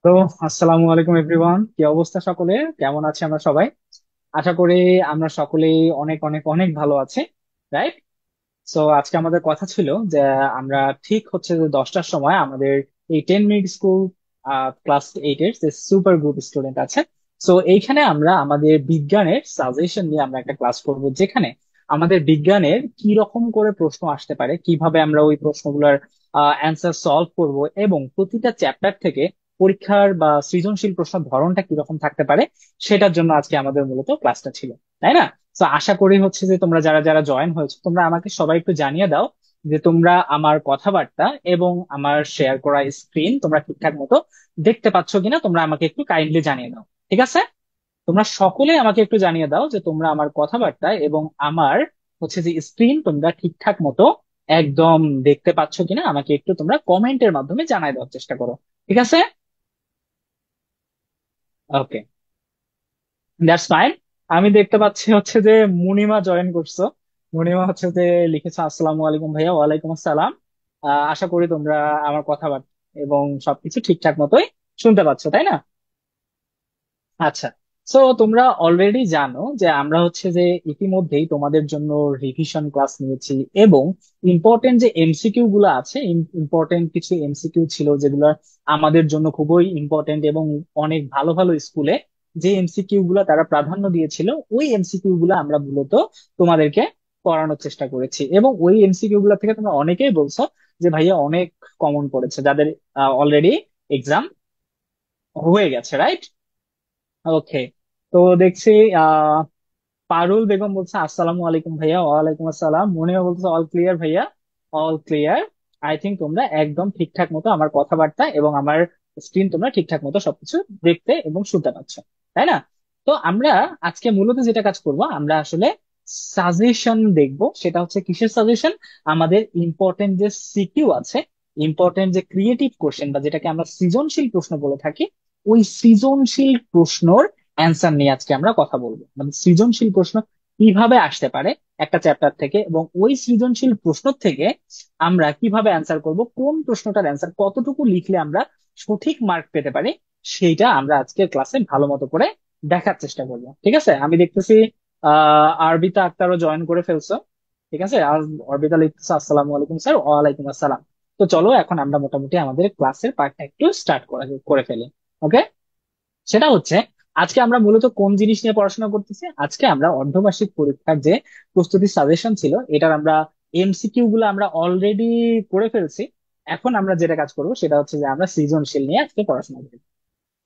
তো আসসালামু আলাইকুম এভরিওয়ান, কি অবস্থা সকলে? কেমন আছে আমরা সবাই? আশা করি আমরা সকলেই অনেক অনেক অনেক ভালো আছি, রাইট? সো আজকে আমাদের কথা ছিল যে আমরা ঠিক হচ্ছে যে 10টার সময় আমাদের এই 10 মিনিট স্কুল ক্লাস 8 এর যে সুপার গ্রুপ স্টুডেন্ট আছে, সো এইখানে আমরা আমাদের বিজ্ঞানের সাজেশন নিয়ে আমরা একটা ক্লাস করব, যেখানে আমাদের বিজ্ঞানের কি রকম করে প্রশ্ন আসতে পারে, কিভাবে আমরা ওই প্রশ্নগুলোর অ্যান্সার সলভ করব, এবং প্রতিটা চ্যাপ্টার থেকে পরীক্ষার বা সৃজনশীল প্রশ্নের ধরনটা কিরকম থাকতে পারে, সেটার জন্য আজকে আমাদের মূলত ক্লাসটা ছিল, তাই না? তো আশা করি হচ্ছে যে তোমরা যারা যারা জয়েন হয়েছে, তোমরা আমাকে সবাই একটু জানিয়ে দাও যে তোমরা আমার কথাবার্তা এবং আমার শেয়ার করা স্ক্রিন তোমরা ঠিকঠাক মতো দেখতে পাচ্ছ কিনা। তোমরা আমাকে একটু কাইন্ডলি জানিয়ে দাও, ঠিক আছে? তোমরা সকলে আমাকে একটু জানিয়ে দাও যে তোমরা আমার কথাবার্তা এবং আমার হচ্ছে যে স্ক্রিন তোমরা ঠিকঠাক মতো একদম দেখতে পাচ্ছ কিনা। আমাকে একটু তোমরা কমেন্টের মাধ্যমে জানাই দেওয়ার চেষ্টা করো, ঠিক আছে? ওকে, দ্যাটস ফাইন। আমি দেখতে পাচ্ছি হচ্ছে যে মুনিমা জয়েন করছো। মুনিমা হচ্ছে যে লিখেছে, আসসালামু আলাইকুম ভাইয়া। ওয়ালাইকুম আসসালাম। আশা করি তোমরা আমার কথাবার্তা এবং সবকিছু ঠিকঠাক মতোই শুনতে পাচ্ছ, তাই না? আচ্ছা। সো তোমরা অলরেডি জানো যে আমরা হচ্ছে যে ইতিমধ্যেই তোমাদের জন্য রিভিশন ক্লাস নিয়েছি, এবং ইম্পর্টেন্ট যে এমসিকিউ গুলো আছে, ইম্পর্টেন্ট কিছু এমসিকিউ ছিল যেগুলো আমাদের জন্য খুবই ইম্পর্টেন্ট, এবং অনেক ভালো ভালো স্কুলে যে এমসিকিউ গুলো তারা প্রাধান্য দিয়েছিল, ওই এমসিকিউ গুলো আমরা মূলত তোমাদেরকে করানোর চেষ্টা করেছি। এবং ওই এমসিকিউ গুলো থেকে তোমরা অনেকেই বলছো যে ভাইয়া অনেক কমন পড়েছে, যাদের অলরেডি এক্সাম হয়ে গেছে, রাইট? ওকে। তো দেখছি আহ পারুল বেগম বলছে, আসসালামু আলাইকুম ভাইয়া। ওয়ালাইকুম আসসালাম। মনিয়া বলছে, অল ক্লিয়ার ভাইয়া, অল ক্লিয়ার। আই থিঙ্ক তোমরা একদম ঠিকঠাক মতো আমার কথাবার্তা এবং আমার স্ক্রিন তোমরা ঠিকঠাক মতো সবকিছু দেখতে এবং শুনতে পাচ্ছ, তাই না? তো আমরা আজকে মূলত যেটা কাজ করব, আমরা আসলে সাজেশন দেখব। সেটা হচ্ছে কিসের সাজেশন? আমাদের ইম্পর্টেন্ট যে সিকিউ আছে, ইম্পর্টেন্ট যে ক্রিয়েটিভ কোশ্চেন বা যেটাকে আমরা সৃজনশীল প্রশ্ন বলে থাকি, ওই সৃজনশীল প্রশ্নর অ্যান্সার নিয়ে আজকে আমরা কথা বলবো। মানে সৃজনশীল প্রশ্ন কিভাবে আসতে পারে একটা চ্যাপ্টার থেকে, এবং ওই সৃজনশীল প্রশ্ন থেকে আমরা কিভাবে অ্যান্সার করব, কোন প্রশ্নটার অ্যান্সার কতটুকু লিখলে আমরা সঠিক মার্ক পেতে পারি, সেইটা আমরা আজকের ক্লাসে ভালো মতো করে দেখার চেষ্টা করবো, ঠিক আছে? আমি দেখতেছি আরবিতা আক্তারও জয়েন করে ফেলছো, ঠিক আছে। আর অর্বিতা লিখতেছে, আসসালামু আলাইকুম স্যার। ওয়ালাইকুম আসসালাম। তো চলো এখন আমরা মোটামুটি আমাদের ক্লাসের পার্টটা একটু স্টার্ট করে ফেলি। ওকে। সেটা হচ্ছে, আজকে আমরা মূলত কোন জিনিস নিয়ে পড়াশোনা করতেছি? আজকে আমরা অর্ধবার্ষিক পরীক্ষার যে প্রস্তুতি সাজেশন ছিল, এটার আমরা এমসিকিউ গুলো আমরা অলরেডি করে ফেলছি। এখন আমরা যেটা কাজ করবো সেটা হচ্ছে যে আমরা সৃজনশীল নিয়ে আজকে পড়াশোনা করবো।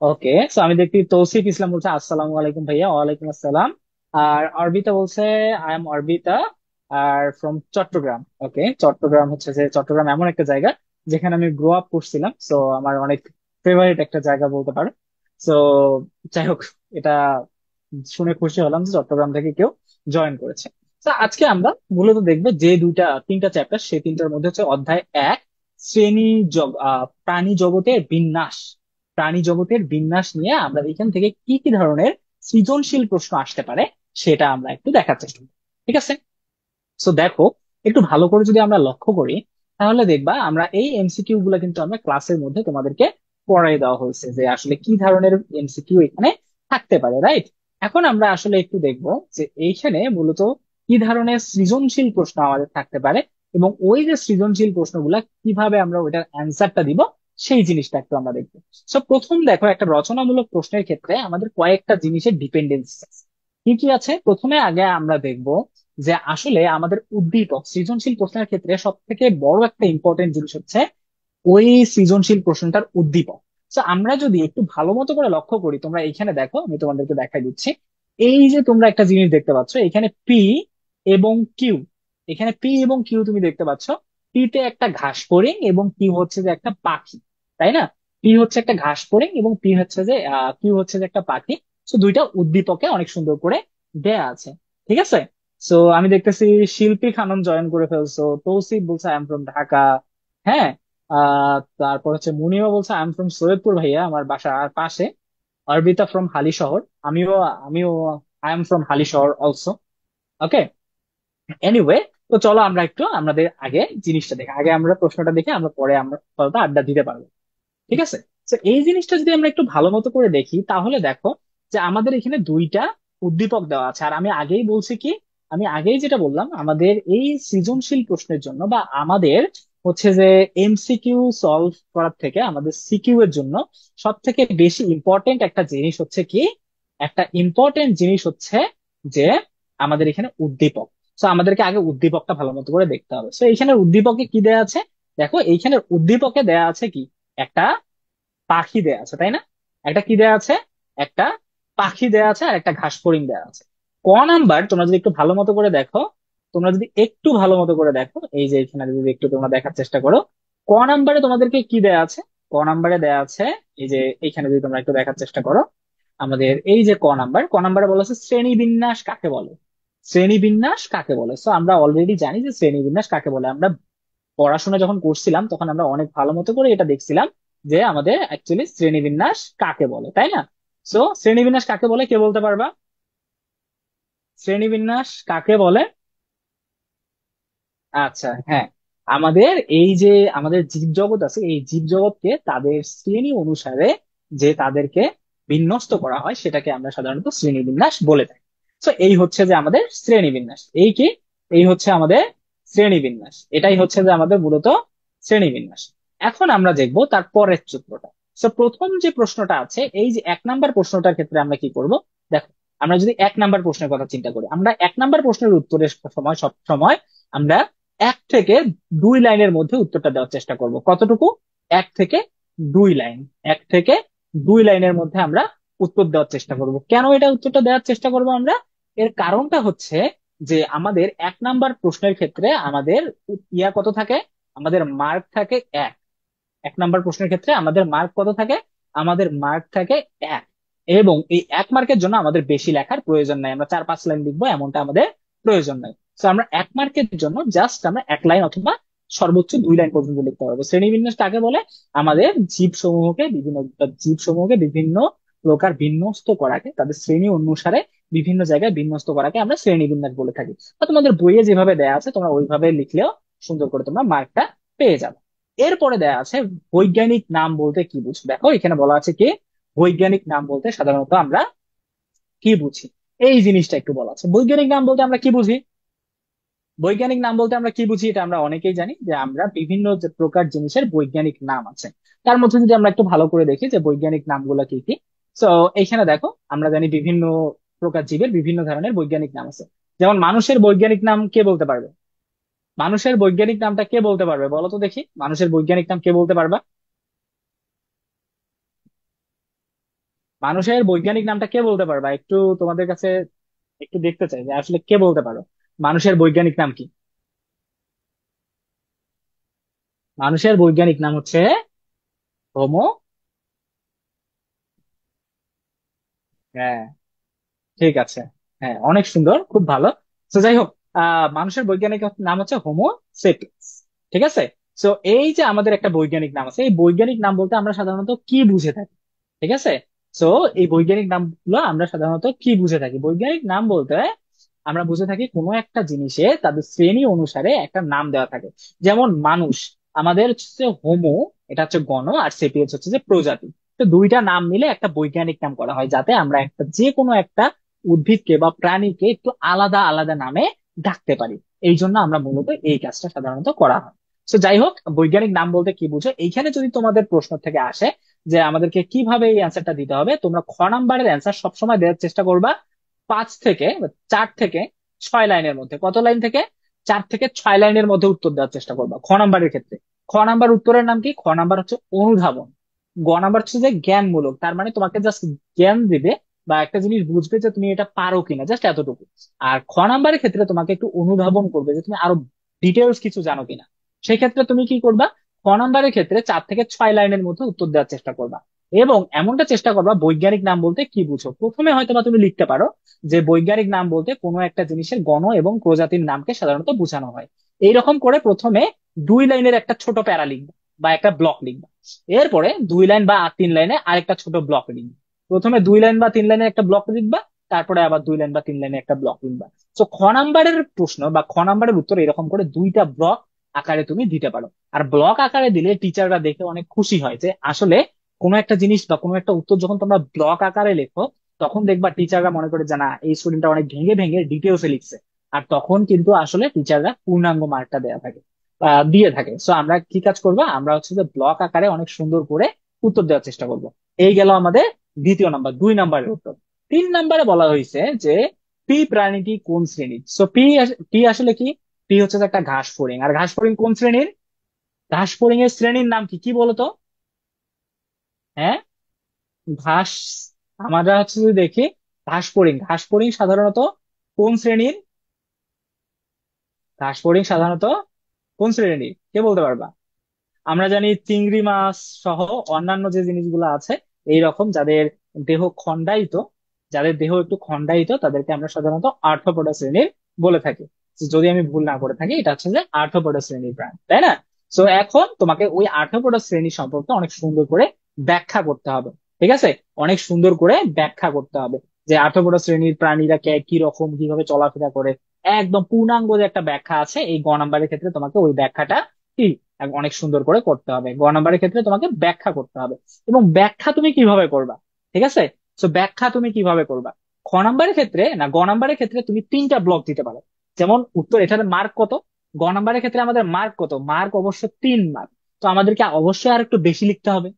ওকে। সো আমি দেখি তৌসিফ ইসলাম বলছে, আসসালামু আলাইকুম ভাইয়া। ওয়ালাইকুম আসসালাম। আর অর্বিতা বলছে, আই এম অর্বিতা, আর ফ্রম চট্টগ্রাম। ওকে, চট্টগ্রাম হচ্ছে যে চট্টগ্রাম এমন একটা জায়গা যেখানে আমি গ্রো আপ করছিলাম, সো আমার অনেক ফেভারিট একটা জায়গা বলতে পারো। সো যাই হোক, এটা শুনে খুশি হলাম যে চট্টগ্রাম থেকে কেউ জয়েন করেছে। তো আজকে আমরা মূলত দেখবো যে তিনটা চ্যাপ্টার, সেই তিনটার মধ্যে হচ্ছে অধ্যায় 1, শ্রেণী প্রাণী জগতের বিন্যাস। প্রাণী জগতের বিন্যাস নিয়ে আমরা এখান থেকে কি কি ধরনের সৃজনশীল প্রশ্ন আসতে পারে সেটা আমরা একটু দেখার চেষ্টা করি, ঠিক আছে? সো দেখো, একটু ভালো করে যদি আমরা লক্ষ্য করি, তাহলে দেখবা আমরা এই এমসিকিউ গুলা কিন্তু আমরা ক্লাসের মধ্যে তোমাদেরকে পড়াই দেওয়া হয়েছে যে আসলে কি ধরনের এমসিকিউ এখানে থাকতে পারে, রাইট? এখন আমরা আসলে একটু দেখবো যে এইখানে মূলত কি ধরনের সৃজনশীল প্রশ্ন আমাদের থাকতে পারে, এবং ওই যে সৃজনশীল প্রশ্নগুলা কিভাবে আমরা ওইটার অ্যান্সারটা দিব, সেই জিনিসটা একটু আমরা দেখবো। সো প্রথম দেখো, একটা রচনামূলক প্রশ্নের ক্ষেত্রে আমাদের কয়েকটা জিনিসের ডিপেন্ডেন্সি কি কি আছে। প্রথমে আগে আমরা দেখবো যে আসলে আমাদের উদ্দীপক, সৃজনশীল প্রশ্নের ক্ষেত্রে সব থেকে বড় একটা ইম্পর্টেন্ট জিনিস হচ্ছে ওই সৃজনশীল প্রশ্নটার উদ্দীপক। তো আমরা যদি একটু ভালো মতো করে লক্ষ্য করি, তোমরা এইখানে দেখো, আমি তোমাদেরকে দেখাই দিচ্ছি। এই যে তোমরা একটা জিনিস দেখতে পাচ্ছ এখানে, পি এবং কিউ। এখানে পি এবং কিউ তুমি দেখতে পাচ্ছ। পি তে একটা ঘাস ফড়িং এবং কিউ হচ্ছে যে একটা পাখি, তাই না? পি হচ্ছে একটা ঘাস ফড়িং এবং পি হচ্ছে যে কিউ হচ্ছে যে একটা পাখি। তো দুইটা উদ্দীপকে অনেক সুন্দর করে দেয়া আছে, ঠিক আছে। সো আমি দেখতেছি শিল্পী খানম জয়েন করে ফেলছো। তৌসিফ বলছে, আই এম ফ্রম ঢাকা। হ্যাঁ। তারপর হচ্ছে মুনিমা বলছে, আই এম ফ্রম সৈয়দপুর ভাইয়া, আমার বাসার পাশে। অর্বিতা ফ্রম হালিশহর। আমিও আমিও I am from Halishahar also. Okay. Anyway, তো চলো আমরা একটু আমাদের আগে জিনিসটা দেখি, আগে আমরা প্রশ্নটা দেখে আমরা পরে আমরা ফলটা আড্ডা দিতে পারবো, ঠিক আছে? তো এই জিনিসটা যদি আমরা একটু ভালো মতো করে দেখি তাহলে দেখো যে আমাদের এখানে দুইটা উদ্দীপক দেওয়া আছে। আর আমি আগেই বলছি কি, আমি আগেই যেটা বললাম, আমাদের এই সৃজনশীল প্রশ্নের জন্য বা আমাদের হচ্ছে যে এমসিকিউ সলভ করার থেকে আমাদের সিকিউ এর জন্য সব থেকে বেশি ইম্পর্টেন্ট একটা জিনিস হচ্ছে কি, একটা ইম্পর্টেন্ট জিনিস হচ্ছে যে আমাদের এখানে উদ্দীপক। তো আমাদেরকে আগে উদ্দীপকটা ভালো মতো করে দেখতে হবে। তো এইখানে উদ্দীপকে কি দেয়া আছে? দেখো এইখানে উদ্দীপকে দেয়া আছে কি, একটা পাখি দেয়া আছে, তাই না? একটা কি দেয়া আছে? একটা পাখি দেয়া আছে আর একটা ঘাস ফড়িং দেয়া আছে। ক নাম্বার তোমরা যদি একটু ভালো মতো করে দেখো, তোমরা যদি একটু ভালো মতো করে দেখো, এই যে এখানে যদি একটু তোমরা দেখার চেষ্টা করো, ক নাম্বারে তোমাদেরকে কি দেয়া আছে? ক নাম্বারে দেয়া আছে, এই যে এইখানে যদি তোমরা একটু দেখার চেষ্টা করো, আমাদের এই যে ক নাম্বারে বলা আছে শ্রেণী বিন্যাস কাকে বলে। শ্রেণী বিন্যাস কাকে বলে? তো আমরা অলরেডি জানি যে শ্রেণী বিন্যাস কাকে বলে। আমরা পড়াশোনা যখন করছিলাম তখন আমরা অনেক ভালো মতো করে এটা দেখছিলাম যে আমাদের অ্যাকচুয়ালি শ্রেণীবিন্যাস কাকে বলে, তাই না? সো শ্রেণীবিন্যাস কাকে বলে কে বলতে পারবা? শ্রেণীবিন্যাস কাকে বলে? আচ্ছা, হ্যাঁ, আমাদের এই যে আমাদের জীবজগৎ আছে, এই জীবজগৎকে তাদের শ্রেণী অনুসারে যে তাদেরকে বিন্যস্ত করা হয় সেটাকে আমরা সাধারণত শ্রেণীবিন্যাস বলে থাকি। তো এই হচ্ছে যে আমাদের শ্রেণীবিন্যাস। এই কি, এই হচ্ছে আমাদের শ্রেণীবিন্যাস, এটাই হচ্ছে যে আমাদের মূলত শ্রেণীবিন্যাস। এখন আমরা দেখবো তার পরের চিত্রটা। তো প্রথম যে প্রশ্নটা আছে, এই যে 1 নাম্বার প্রশ্নটার ক্ষেত্রে আমরা কি করব? দেখো, আমরা যদি 1 নাম্বার প্রশ্নের কথা চিন্তা করি, আমরা 1 নাম্বার প্রশ্নের উত্তরের সময় সব সময় আমরা 1 থেকে 2 লাইনের মধ্যে উত্তরটা দেওয়ার চেষ্টা করব। কতটুকু? 1 থেকে 2 লাইন। 1 থেকে 2 লাইনের মধ্যে আমরা উত্তর দেওয়ার চেষ্টা করব। কেন এটা উত্তরটা দেওয়ার চেষ্টা করব আমরা? এর কারণটা হচ্ছে যে আমাদের 1 নাম্বার প্রশ্নের ক্ষেত্রে আমাদের ইয়া কত থাকে? আমাদের মার্ক থাকে 1। 1 নাম্বার প্রশ্নের ক্ষেত্রে আমাদের মার্ক কত থাকে? আমাদের মার্ক থাকে 1। এবং এই 1 মার্কের জন্য আমাদের বেশি লেখার প্রয়োজন নাই, আমরা 4-5 লাইন লিখবো এমনটা আমাদের প্রয়োজন নাই। তো আমরা 1 মার্কের জন্য জাস্ট আমরা 1 লাইন অথবা সর্বোচ্চ 2 লাইন পর্যন্ত লিখতে পারবো। শ্রেণীবিন্যাস কাকে বলে? আমাদের জীব সমূহকে বিভিন্ন প্রকার বিন্যস্ত করাকে, তাদের শ্রেণী অনুসারে বিভিন্ন জায়গায় বিন্যস্ত করাকে আমরা শ্রেণীবিন্যাস বলে থাকি। বা তোমাদের বইয়ে যেভাবে দেয়া আছে তোমরা ওইভাবে লিখলেও সুন্দর করে তোমরা মার্কটা পেয়ে যাবে। এরপরে দেয়া আছে বৈজ্ঞানিক নাম বলতে কি বুঝো। দেখো এখানে বলা আছে কি, বৈজ্ঞানিক নাম বলতে সাধারণত আমরা কি বুঝি, এই জিনিসটা একটু বলা আছে। বৈজ্ঞানিক নাম বলতে আমরা কি বুঝি? বৈজ্ঞানিক নাম বলতে আমরা কি বুঝি এটা আমরা অনেকেই জানি, যে আমরা বিভিন্ন যে প্রকার জিনিসের বৈজ্ঞানিক নাম আছে। তার মধ্যে যদি আমরা একটু ভালো করে দেখি যে বৈজ্ঞানিক নামগুলো কি কি। তো এইখানে দেখো, আমরা জানি বিভিন্ন প্রকার জীবের বিভিন্ন ধরনের বৈজ্ঞানিক নাম আছে। যেমন মানুষের বৈজ্ঞানিক নাম কে বলতে পারবে? মানুষের বৈজ্ঞানিক নামটা কে বলতে পারবে বলো তো দেখি, মানুষের বৈজ্ঞানিক নাম কে বলতে পারবা? মানুষের বৈজ্ঞানিক নামটা কে বলতে পারবা একটু, তোমাদের কাছে একটু দেখতে চাই যে আসলে কে বলতে পারো মানুষের বৈজ্ঞানিক নাম কি। মানুষের বৈজ্ঞানিক নাম হচ্ছে হোমো। হ্যাঁ, ঠিক আছে। হ্যাঁ, অনেক সুন্দর, খুব ভালো। তো যাই হোক, মানুষের বৈজ্ঞানিক নাম হচ্ছে হোমো সেপিয়েন্স। ঠিক আছে। তো এই যে আমাদের একটা বৈজ্ঞানিক নাম আছে, এই বৈজ্ঞানিক নাম বলতে আমরা সাধারণত কি বুঝে থাকি? ঠিক আছে। তো এই বৈজ্ঞানিক নামগুলো আমরা সাধারণত কি বুঝে থাকি? বৈজ্ঞানিক নাম বলতে আমরা বুঝে থাকি কোনো একটা জিনিসে তাদের শ্রেণী অনুসারে একটা নাম দেওয়া থাকে। যেমন মানুষ, আমাদের হচ্ছে হোমো, এটা হচ্ছে গণ, আর সেপিয়েন্স হচ্ছে যে প্রজাতি। তো দুইটা নাম মিলে একটা বৈজ্ঞানিক নাম করা হয়, যাতে আমরা একটা যে কোনো একটা উদ্ভিদকে বা প্রাণীকে একটু আলাদা আলাদা নামে ডাকতে পারি। এই জন্য আমরা মূলত এই কাজটা সাধারণত করা হয়। তো যাই হোক, বৈজ্ঞানিক নাম বলতে কি বুঝো, এইখানে যদি তোমাদের প্রশ্ন থেকে আসে যে আমাদেরকে কিভাবে এই অ্যান্সারটা দিতে হবে, তোমরা খ নাম্বারের অ্যান্সার সবসময় দেওয়ার চেষ্টা করবা 4 থেকে 6 লাইনের মধ্যে। কত লাইন থেকে? 4 থেকে 6 লাইনের মধ্যে উত্তর দেওয়ার চেষ্টা করবা খ নাম্বারের ক্ষেত্রে। খ নাম্বার উত্তরের নাম কি? খ নাম্বার হচ্ছে অনুধাবন। গ নাম্বার হচ্ছে যে জ্ঞানমূলক, তার মানে তোমাকে জাস্ট জ্ঞান দিবে বা একটা জিনিস বুঝবে যে তুমি এটা পারো কিনা, জাস্ট এতটুকু। আর খ নাম্বারের ক্ষেত্রে তোমাকে একটু অনুধাবন করবে যে তুমি আরো ডিটেলস কিছু জানো কিনা। সেই ক্ষেত্রে তুমি কি করবা? খ নাম্বারের ক্ষেত্রে 4 থেকে 6 লাইনের মধ্যে উত্তর দেওয়ার চেষ্টা করবা। এবং এমনটা চেষ্টা করবা, বৈজ্ঞানিক নাম বলতে কি বুঝো প্রথমে হয়তো বা তুমি লিখতে পারো যে বৈজ্ঞানিক নাম বলতে কোনো একটা জিনিসের গণ এবং প্রজাতির নামকে সাধারণত বোঝানো হয়। এইরকম করে প্রথমে 2 লাইনের একটা ছোট প্যারা লিখবা বা একটা ব্লক লিখবা। এরপরে 2 লাইন বা 3 লাইনে আরেকটা ছোট ব্লক লিখবা। প্রথমে 2 লাইন বা 3 লাইনের একটা ব্লক লিখবা, তারপরে আবার 2 লাইন বা 3 লাইনে একটা ব্লক লিখবা। তো খ নাম্বারের প্রশ্ন বা খ নাম্বারের উত্তর এরকম করে দুইটা ব্লক আকারে তুমি দিতে পারো। আর ব্লক আকারে দিলে টিচাররা দেখে অনেক খুশি হয় যে আসলে কোনো একটা জিনিস বা কোনো একটা উত্তর যখন তোমরা ব্লক আকারে লেখো, তখন দেখবা টিচাররা মনে করে যে না, এই স্টুডেন্টটা অনেক ভেঙে ভেঙে ডিটেলসে লিখছে। আর তখন কিন্তু আসলে টিচাররা পূর্ণাঙ্গ মার্কটা দেয়া থাকে, দিয়ে থাকে। সো আমরা কি কাজ করবো, আমরা হচ্ছে যে ব্লক আকারে অনেক সুন্দর করে উত্তর দেওয়ার চেষ্টা করব। এই গেল আমাদের দ্বিতীয় নাম্বার, 2 নাম্বারের উত্তর। 3 নাম্বারে বলা হয়েছে যে পি প্রাণীটি কোন শ্রেণীর। সো পি, পি আসলে কি? পি হচ্ছে যে একটা ঘাস ফড়িং। আর ঘাস ফড়িং কোন শ্রেণীর? ঘাস ফড়িং এর শ্রেণীর নাম কি, কি বলতো? হ্যাঁ, ঘাস, আমরা হচ্ছে যদি দেখি, ঘাস ফড়িং, ঘাস ফড়িং সাধারণত কোন শ্রেণীর? ঘাস ফড়িং সাধারণত কোন শ্রেণীর, কে বলতে পারবা? আমরা জানি চিংড়ি মাছ সহ অন্যান্য যে জিনিসগুলো আছে, এই রকম যাদের দেহ খণ্ডায়িত, যাদের দেহ একটু খণ্ডায়িত, তাদেরকে আমরা সাধারণত আর্থ্রোপোডা শ্রেণীর বলে থাকি। তো যদি আমি ভুল না করে থাকি, এটা হচ্ছে যে আর্থ্রোপোডা শ্রেণীর প্রাণী, তাই না? তো এখন তোমাকে ওই আর্থ্রোপোডা শ্রেণী সম্পর্কে অনেক সুন্দর করে ব্যাখ্যা করতে হবে। ঠিক আছে, অনেক সুন্দর করে ব্যাখ্যা করতে হবে যে আর্থ্রোপোডা শ্রেণীর প্রাণীরা কি রকম, কিভাবে চলাফেরা করে। একদম পূর্ণাঙ্গ যে একটা ব্যাখ্যা আছে, এই গ নাম্বারের ক্ষেত্রে তোমাকে ওই ব্যাখ্যাটা কি অনেক সুন্দর করে করতে হবে। গ নাম্বারের ক্ষেত্রে তোমাকে ব্যাখ্যা করতে হবে। এবং ব্যাখ্যা তুমি কিভাবে করবা? ঠিক আছে, তো ব্যাখ্যা তুমি কিভাবে করবা? খ নাম্বারের ক্ষেত্রে না, গ নাম্বারের ক্ষেত্রে তুমি 3টা ব্লক দিতে পারো। যেমন উত্তর, এটার মার্ক কত? গ নাম্বারের ক্ষেত্রে আমাদের মার্ক কত? মার্ক অবশ্য 3 মার্ক। তো আমাদেরকে অবশ্যই আর একটু বেশি লিখতে হবে,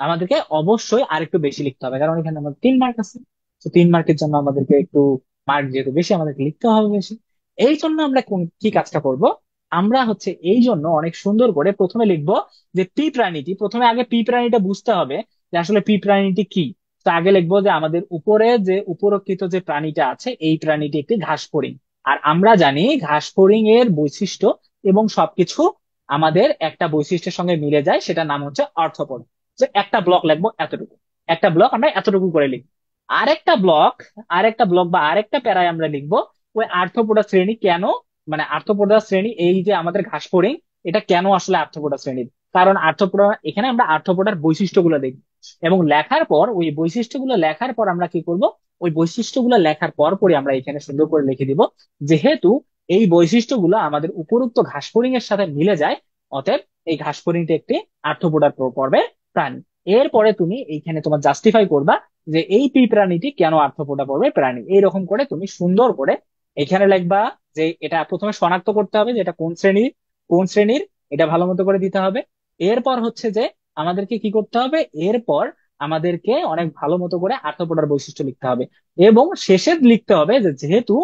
আমাদেরকে অবশ্যই আর একটু বেশি লিখতে হবে, কারণ এখানে আমাদের 3 মার্ক আছে। তো 3 মার্কের জন্য আমাদেরকে একটু, মার্ক যেহেতু বেশি, আমাদেরকে লিখতে হবে বেশি। এই জন্য আমরা কি কাজটা করব, আমরা হচ্ছে এই জন্য অনেক সুন্দর করে প্রথমে লিখবো যে পি প্রাণীটি, প্রথমে আগে পি প্রাণীটা বুঝতে হবে যে আসলে পি প্রাণীটি কি। তো আগে লিখবো যে আমাদের উপরে যে উপরোক্ত যে প্রাণীটা আছে, এই প্রাণীটি একটি ঘাসফড়িং। আর আমরা জানি ঘাসফড়িং এর বৈশিষ্ট্য এবং সবকিছু আমাদের একটা বৈশিষ্ট্যের সঙ্গে মিলে যায়, সেটার নাম হচ্ছে অর্থপদ। যে একটা ব্লক লিখবো এতটুকু, একটা ব্লক আমরা এতটুকু করে লিখবো। আরেকটা ব্লক, আরেকটা ব্লক বা আরেকটা প্যারায় আমরা লিখবো ওই আর্থ্রোপোডা শ্রেণী কেন, মানে আর্থ্রোপোডা শ্রেণী, এই যে আমাদের ঘাসফড়িং, এটা কেন আসলে আর্থ্রোপোডা শ্রেণীর। কারণ আর্থ্রোপোডা, এখানে আমরা আর্থ্রোপোডার বৈশিষ্ট্যগুলো দেখবো। এবং লেখার পর, ওই বৈশিষ্ট্যগুলো লেখার পর আমরা কি করব, ওই বৈশিষ্ট্যগুলো লেখার পর পরে আমরা এখানে সুন্দর করে লিখে দিব, যেহেতু এই বৈশিষ্ট্যগুলো আমাদের উপরোক্ত ঘাসফড়িং এর সাথে মিলে যায়, অতএব এই ঘাসফড়িংটি একটি আর্থ্রোপোডার পর্বের প্রাণী। এরপরে তুমি এইখানে তোমার জাস্টিফাই করবা যে এই পি প্রাণীটি কেন আর্থ্রোপোডা পর্বের প্রাণী। এইরকম করে তুমি সুন্দর করে এখানে লিখবা। যে এটা প্রথমে শনাক্ত করতে হবে যে এটা কোন শ্রেণীর, কোন শ্রেণীর, এটা ভালো মতো করে দিতে হবে। এরপর হচ্ছে যে আমাদেরকে কি করতে হবে, এরপর আমাদেরকে অনেক ভালো মতো করে আর্থ্রোপোডার বৈশিষ্ট্য লিখতে হবে। এবং শেষে লিখতে হবে যে যেহেতু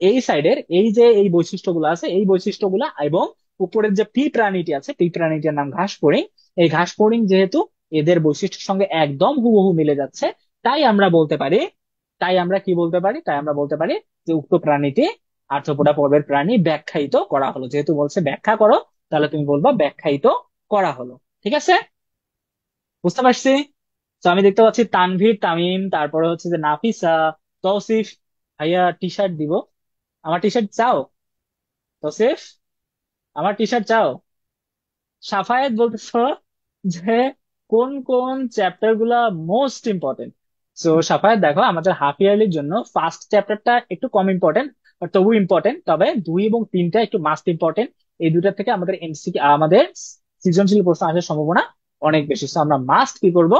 এই সাইডের এই যে এই বৈশিষ্ট্যগুলো আছে, এই বৈশিষ্ট্যগুলা এবং উপরের যে পি প্রাণীটি আছে, পি প্রাণীটির নাম ঘাসফড়িং, এই ঘাসফড়িং যেহেতু এদের বৈশিষ্ট্যের সঙ্গে একদম হুবহু মিলে যাচ্ছে, তাই আমরা বলতে পারি, তাই আমরা কি বলতে পারি, তাই আমরা বলতে পারি যে উক্ত প্রাণীটি আর্থ্রোপোডা পর্বের প্রাণী ব্যাখ্যায়িত করা হলো। যেহেতু বলছে ব্যাখ্যা করো, তাহলে তুমি বলবা ব্যাখ্যায়িত করা হলো। ঠিক আছে, বুঝতে পারছি। তো আমি দেখতে পাচ্ছি তানভীর, তামিম, তারপরে হচ্ছে যে নাফিসা, তৌসিফ। ভাইয়া টি শার্ট দিব, আমার টি শার্ট চাও? তৌসিফ, আমার টি শার্ট চাও? সাফায়েত বলতেছো যে কোন কোন চ্যাপ্টার গুলা মোস্ট ইম্পর্টেন্ট। তো সাফায়েত দেখো, আমাদের হাফ ইয়ারলির জন্য ফার্স্ট চ্যাপ্টারটা একটু কম ইম্পর্টেন্ট, তবু ইম্পর্টেন্ট। তবে 2 এবং 3টা একটু মাস্ট ইম্পর্টেন্ট। এই দুটা থেকে আমাদের এমসিকিউ, আমাদের সৃজনশীল প্রশ্ন আসার সম্ভাবনা অনেক বেশি। তো আমরা মাস্ট কি করব,